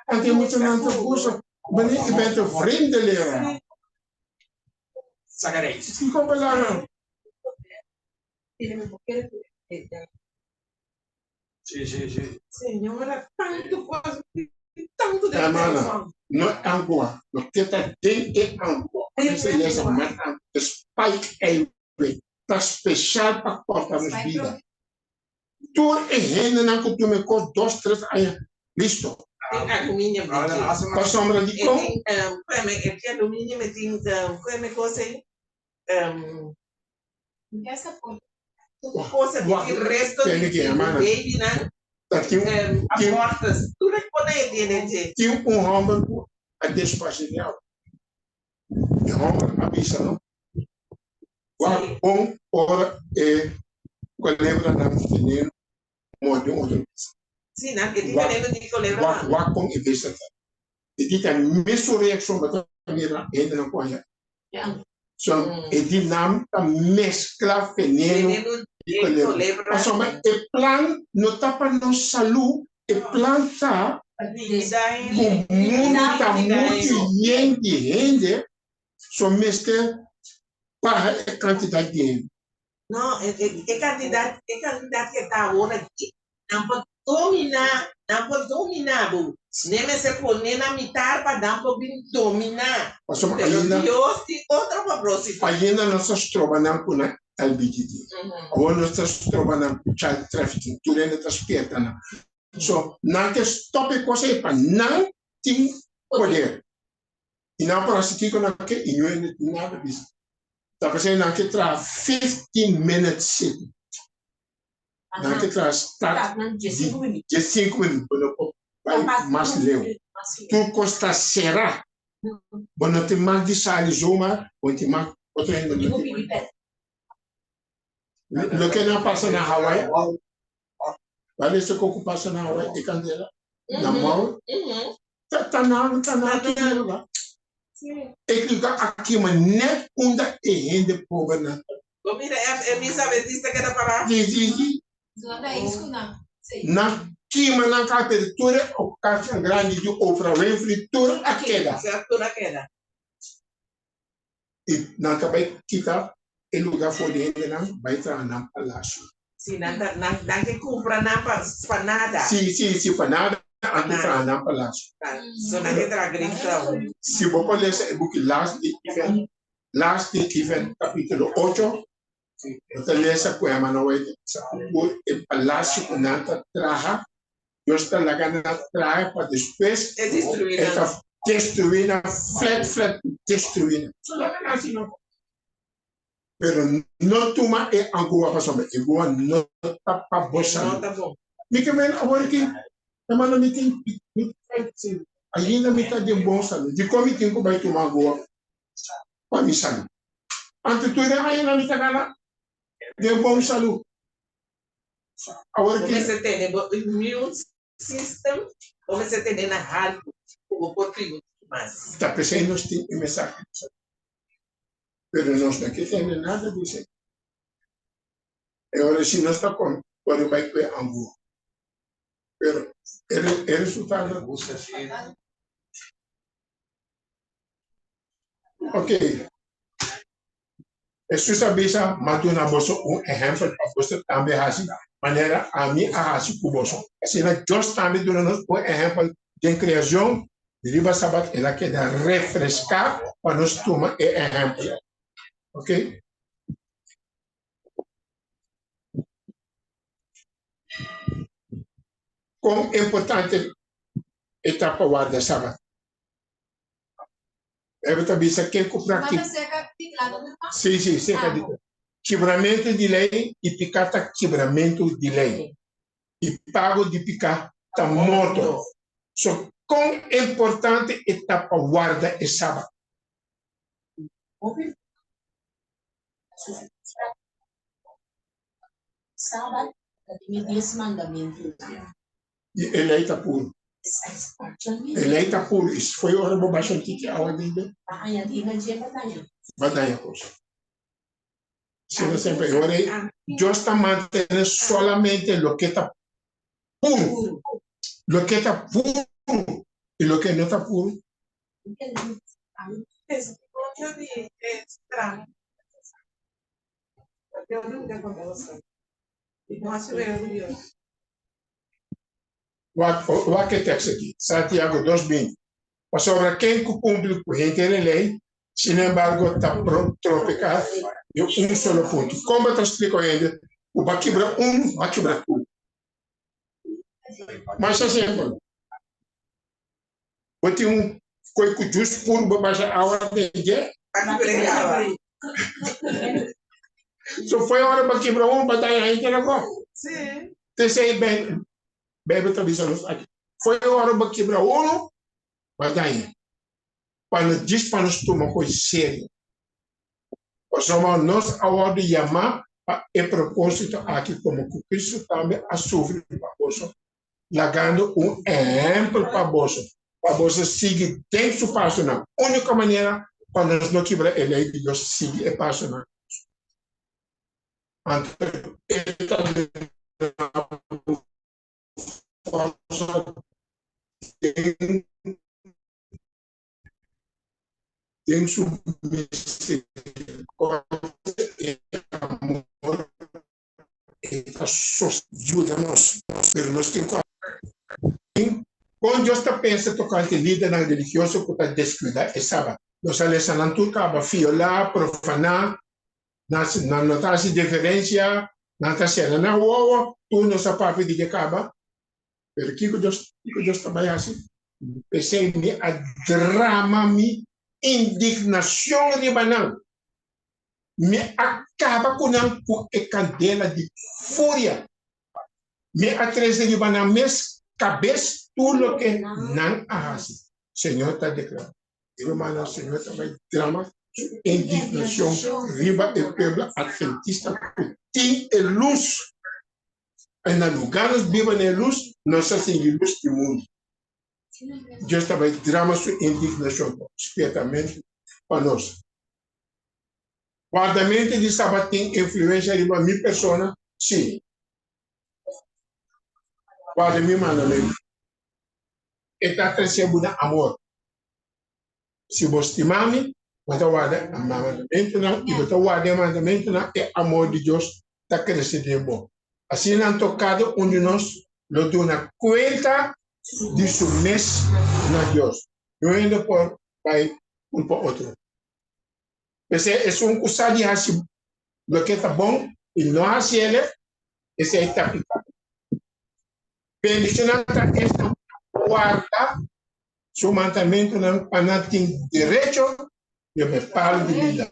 en je moet een aantal boeren, wanneer je bent een vreemde leraar. Sacareis. Die komt belangrijk. Sim. Senhora, tanto de Mana, no angua, no que tá tem é angua. Isso é essa mata, spike é tá especial para cortar nos vida. Tu é renda na que tu me cor 2, 3 aí, listo. Tem alumínio, A sombra de com? Tem alumínio, tem como coisa aí? Coisa de resto de baby, né? Abortas, tudo que pode ter. Tinha homem a despacho de algo. E homem avisa, não? Bom, ora, qual lembra na menina, modo. Sim, né? Que tinha lembra de que lembra. Com e vista. E tinha a mesma reação da minha ainda não conhece. So, e dinâmica mescla veneno e colebra. Mas o plan não está para nos saúde, o plan está com muita gente, só mescla para a quantidade de gente. Não, é quantidade que está agora aqui. Não pode dominar, nem se pôr na mitad para não poder dominar. Mas Deus tem outra propósito. Ainda nós estamos trabalhando com a LBGT. Agora nós estamos trabalhando com child trafficking. Tudo ainda está esperto. So, não que stop coisa para não ter poder. E não para assistir com aquele e não é nada disso. Está fazendo não que traz 15 minutes sitting. Não que traz start de 5 minutos. Mas leu. Tu costa será. Quando tem mais de sal zuma, quando tem mais outra ainda. Lo que não passa na Hawaii, vale se que passa na Hawaii e candela, na mão, tá na. E que aqui mas net onda e rende pobre na. Mira, é missa adventista que era para. Sim. Na queima na captura o caixa grande de ofra Winfrey toda a queda. E na cabeça quitar o lugar for de ainda não vai estar na palácio. Sim, não que compra para nada. Sim, para nada antes de na palácio. Só não que traga se você ler esse book last event capítulo 8, você lê essa poema no é o palácio que não traga. Deus está lá na traga para depois destruir na flat destruir. Pero não toma é angua para somente igual não tá para bolsa. Não tá bom. Me que men agora que mano me tem ainda me tá de bom sabe. De como tem que vai tomar angua. Para me sabe. Antes tu era ainda me tá gana de bom saúde. Agora que você tem o immune system, você tem na hard o corpo mais. Está pensando em mensagem. Pero nós não queremos nada disso. Agora, se nós está com, pode vai ter angua. Pero, é resultado. Ok. Isso sabe se matou na bolsa exemplo para você também assim. Maneira a mim assim com bolsa. Se na just também durante exemplo de criação, riba sabat ela quer refrescar para nós tomar exemplo. Ok? Quão importante etapa guarda sábado? Eu também sei quem comprar aqui. Mata seca, tingla, não Sim, sim, seca de quebramento de lei e picata quebramento de lei. E pago de picar tá morto. So, quão importante etapa guarda e sábado. Sábado, tem 10 mandamentos. E eleita puro. Eleita puro. Isso foi hora bobagem que a ordem de batalha, coisa. Se você sempre orei, Deus está mantendo solamente o que está puro. O que está puro e o que não está puro. O que texto aqui? Santiago 2:20. Mas sobre quem cumpre com a lei, sin embargo, está tropicado de um solo ponto. Como eu explico ainda, o vai quebrar vai quebrar tudo. Mas é sempre. Eu tenho coisa justo por baixar a ordem de só foi a hora para quebrar batalha aí agora. Sim. Terceiro bem televisão aqui. Foi a hora para quebrar batalha. Quando diz para nós tomar coisa séria. Nós agora chamar a propósito aqui como Cristo também a sofrer para você, largando exemplo para você seguir dentro do passo na única maneira quando nós não quebra a lei de Deus seguir o passo na tem submissão e amor e ajuda-nos pero nós temos quando Deus está pensando tocar que lida na religioso que está descuidar é sábado nós alessa não tu acaba violar profanar não notar se diferença não está sendo na uau tu não sabe de que acaba pero que Deus trabalha assim pensei me a drama me indignação de banal me acaba com a candela de fúria me atrasa de banal mes cabeça tudo que não faz Senhor está declarando irmão Senhor também drama indignação riba e pebla adventista tem luz em lugares vivam em luz nós assim luz do mundo Deus também drama sua indignação especialmente para nós guardamento de sábado tem influência de minha pessoa sim guarda meu mandamento está crescendo no amor se você estimar-me você guarda o mandamento não e você guarda o mandamento não é amor de Deus está crescendo em bom assim não tocado onde nós lo dona conta de submissão a Deus não ainda por vai para outro esse é coisa de assim lo que está bom e não assim ele esse é está bendição está guarda seu mandamento não para tem direito de me falar de vida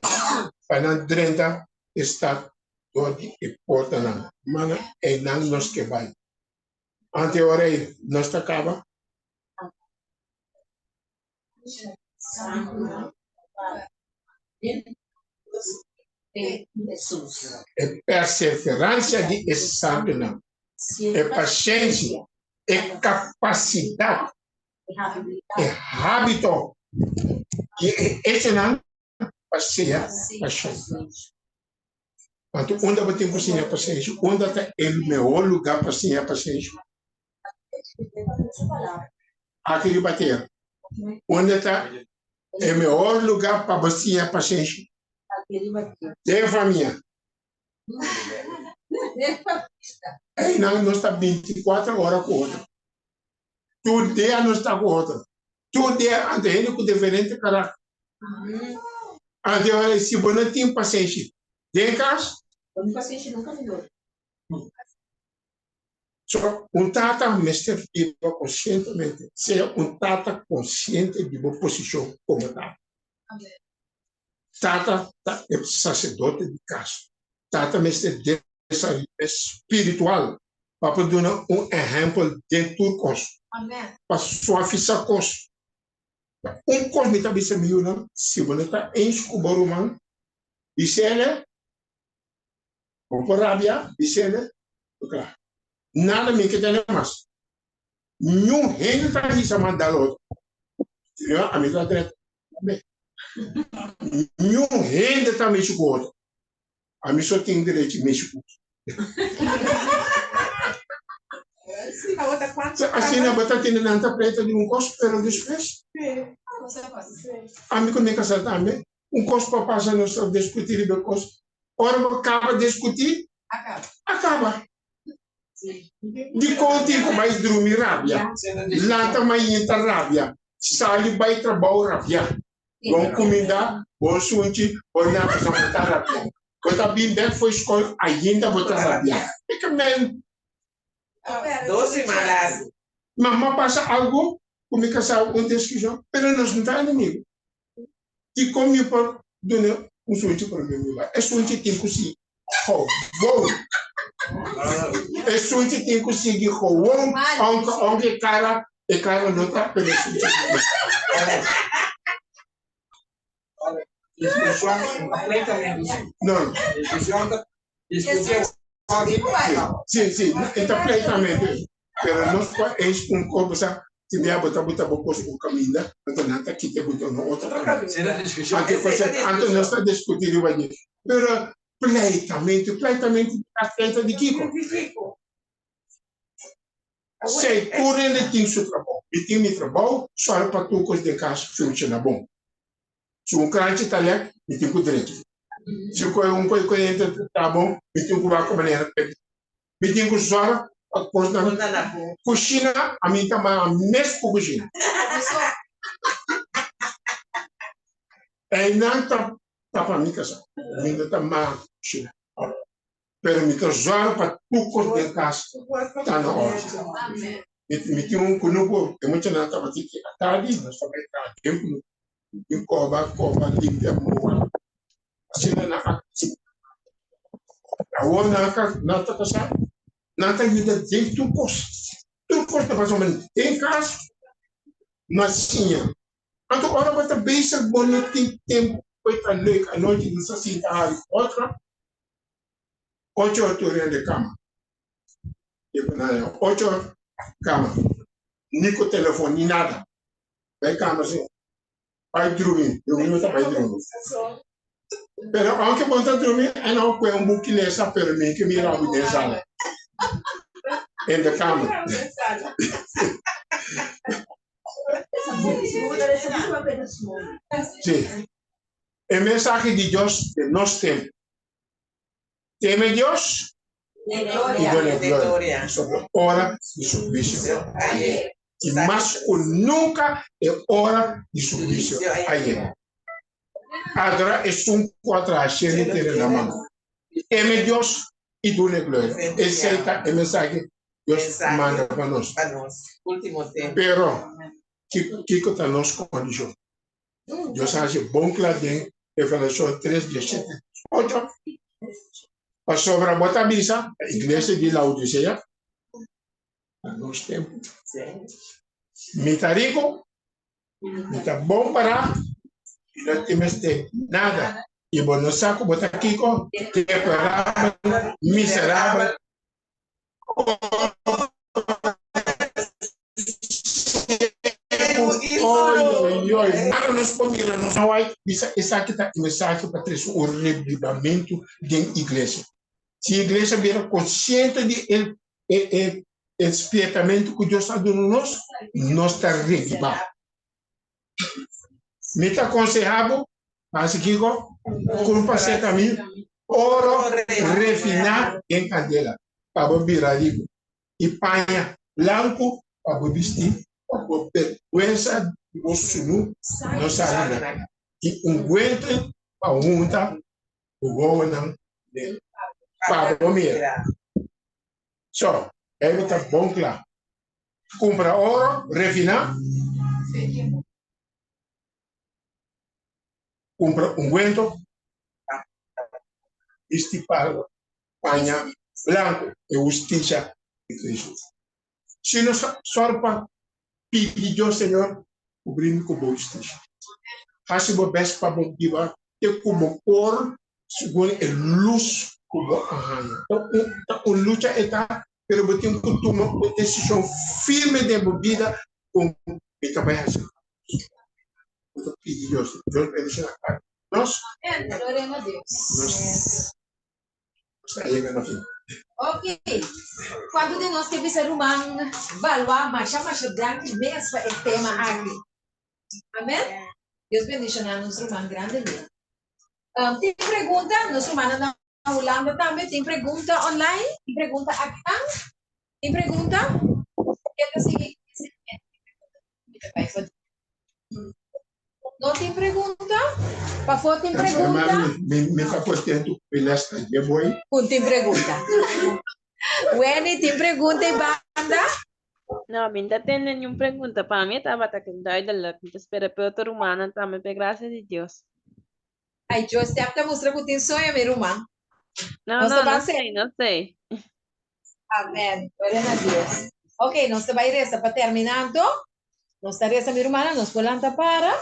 para drenta está todo e porta não mana é não nos que vai ante ora nós acaba é perseverança de santo não é paciência é capacidade é hábito e esse não passeia paciência quando onde eu tenho paciência onde está o melhor lugar para ter paciência aquele bater onde está o melhor lugar para você ter paciência de família aí não está 24 horas com outra todo dia não está com outra todo dia ante ele com diferente caráter ante ora se você não tem paciência de casa paciência nunca melhor só tata mestre viva conscientemente seja tata consciente de sua posição como tal Tata é sacerdote de casa. Tata é espiritual. Para poder dar exemplo de turcos. Para suavizar cos. Cos me está bisa miúna, se você está em escubaruman, bisele, ou por rabia, bisele, claro. Nada me que tem mais. Nenhum reino está aí se mandar outro. A minha está nenhum reino está mexendo com outro. A mim só tem direito de mexer com outro. Assim, não está tendo nada preta de cospo, pero después. A mim, quando é que você também? Cospo para passar no seu discutir de cospo. Ora, acaba de discutir? Acaba. De contigo mais dormir rabia. Lá também entra rabia. Sali vai trabalhar rabia. Bom comida, bom sunti, bom na pessoa botar rabia. Botar bem bem foi escolha, ainda botar rabia. É que men. Doce malado. Mamãe passa algo, como que essa uma discussão, pero nós não está inimigo. E como eu posso dar sunti para mim, é sunti tem que se, oh, bom. É sunti tem que seguir com o onde cara não está permitido. Discussão completamente. Não. Discussão Sim, completamente. Pero nós é um corpo, sabe? Se vier botar o caminho, então não aqui te botar no outro caminho. Será discussão? Antes nós está discutindo ali. Pero pleitamente a feita de Kiko. Sei, por ele tem seu trabalho. E tem meu trabalho, só para tu coisa de casa funciona bom. Se um crente está ali, me tem que direito. Se um cliente está bom, me tem que vai com maneira. Me tem que usar a coisa na cozinha, a mim também a mesma cozinha. É não tá para mim casa. Ainda tá mais cozinha. Pero me usar para tu coisa de casa tá na hora. Me tem um conuco, é muito nada para ti. Tarde, nós também tá tempo. Em cova limpia moa assim na a outra na casa na ajuda de turcos tá fazendo em casa mas tinha então agora você beija bonito tem tempo foi tão legal a noite não se senta ali outra 8 horas de cama e para 8 horas cama nem com telefone nem nada vai cama assim vai dormir não vai dormir. Pero aunque vos dormir, não é um book nessa para mim que me lavo de sala. Em da cama. Sim. É mensagem de Deus que nós temos. Teme Deus e dona glória. Sobre hora de serviço. E mais nunca é hora de serviço a Ele. Agora é contra a cheia de na mão. Teme Deus e dona glória. Essa é a mensagem que Deus manda para nós. Último tempo. Pero, que está nossa condição? Deus acha bom que lá tem Revelação 3:17. Outro. A sobre a bota bisa, a igreja de Laodiceia. Nós temos. Me tá rico, me tá bom para, e não temos nada. E bom, no saco, botar aqui com, quebrado, miserável. Nada nos combina, não vai. Isso aqui está mensagem para trazer o revivimento da igreja. Se a igreja vier consciente de espietamento que Deus está dando nós está revivado. Me está aconselhado, mas aqui, culpa ser caminho, ouro, refinar em candela, para virar rico. E panha branco, para vestir, para vergüenza de você não sabe nada. E guento para unta, o governo, para comer. Só. Está bom, claro. Compra ouro, refinar. compra ungüento, estipado, paña blanco, e justicia de Cristo. Si nos sorpa, pidi yo, Señor, cubrir con justicia. Hasibo best pa bon diva, te kubo por, según el luz kubo ahana. Un lucha eta, pero botin kutuma, una decisión firme de mi vida, con mi cabeza. Pidi Dios, Dios bendice la cara. Nos, Glória a Deus. llegando aquí. Ok. Quando de nós que bisa rumang balwa, marcha grande mesmo é tema aqui. Amém? Deus bendiga a nos rumang grande mesmo. Tem pergunta? Nos rumang na Holanda também tem pergunta online? Tem pergunta aqui? Tem pergunta? Não tem pergunta? Para fora tem pergunta? Me capo tento pelesta de boi. Não tem pergunta. Wendy, tem pergunta em banda? No, minta tem nenhuma pergunta. Para mim estava duidelijk. Dus para Peter Romana também, por graça de Deus. Aí, Joseph, tá mostrando que tem sonho, meu irmão. Não, não sei, não sei. Amém. Glória a Deus. Ok, nós vai resta para terminando. Nós resta, minha irmã, nós podemos para.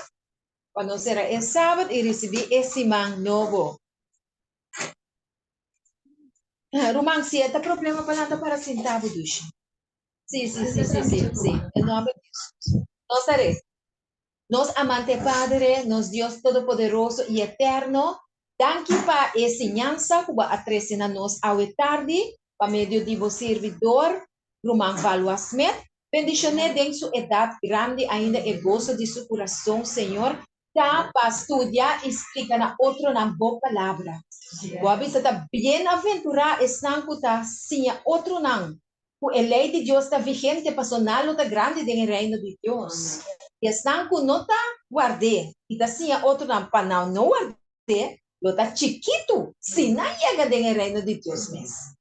Quando será é sábado e receber esse man novo. Romang, se é problema para centavo duche. Sim. Em nome de Jesus. Nós resta. Nos amante Padre, nos Dios Todopoderoso y Eterno, danke pa enseñanza que va a traer a nos a tarde, pa medio de vos servidor, Roman Valua Smith, bendiciones en su edad grande ainda e gozo de su corazón, Señor, da pa estudiar y explicar a otro na boa palavra. Guabi está bem-aventurado estão que está sem outro não. A lei de Deus está vigente para sonar luta grande no reino de Deus. E estão que não está guardado. E está sem outro não para não guardar. Luta chiquito. Se não chega no reino de Deus mesmo.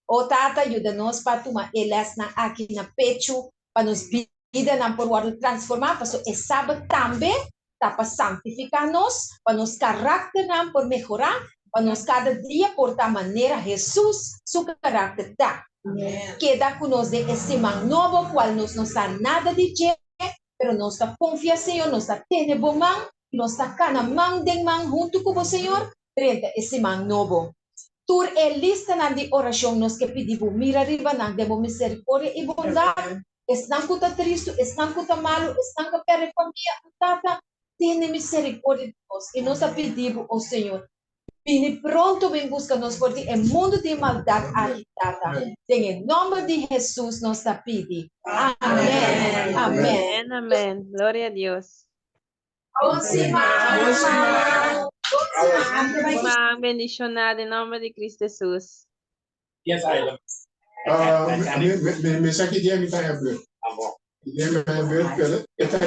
O Tata ajuda-nos para tomar elas aqui na pecho. Para nos vida não por guardar transformar. Para o sábado também. Para santificar-nos. Para nos caráter não por melhorar. Para nós cada dia portar maneira Jesus, seu caráter tá. Queda conosco esse man novo, qual nós não sabe nada de jeito, mas nós está confiando, Senhor, nós está tendo bom man, nós está cana man den man junto com o Senhor, frente a esse man novo. Tur é lista na de oração nós que pedimos, mira arriba na de misericórdia e bondade. Estão com o triste, estão com o malo, estão com a família, tata, tenha misericórdia de nós. E nós pedimos ao Senhor. Vini pronto vem buscar-nos por ti, em mundo de maldade agitada. Em nome de Jesus nós está pedindo. Amém. Amém. Amém. Glória a Deus. Uma bendicionada em nome de Cristo Jesus. Yes, I am. Me saque dia me tá abrindo. Dia me abrindo, está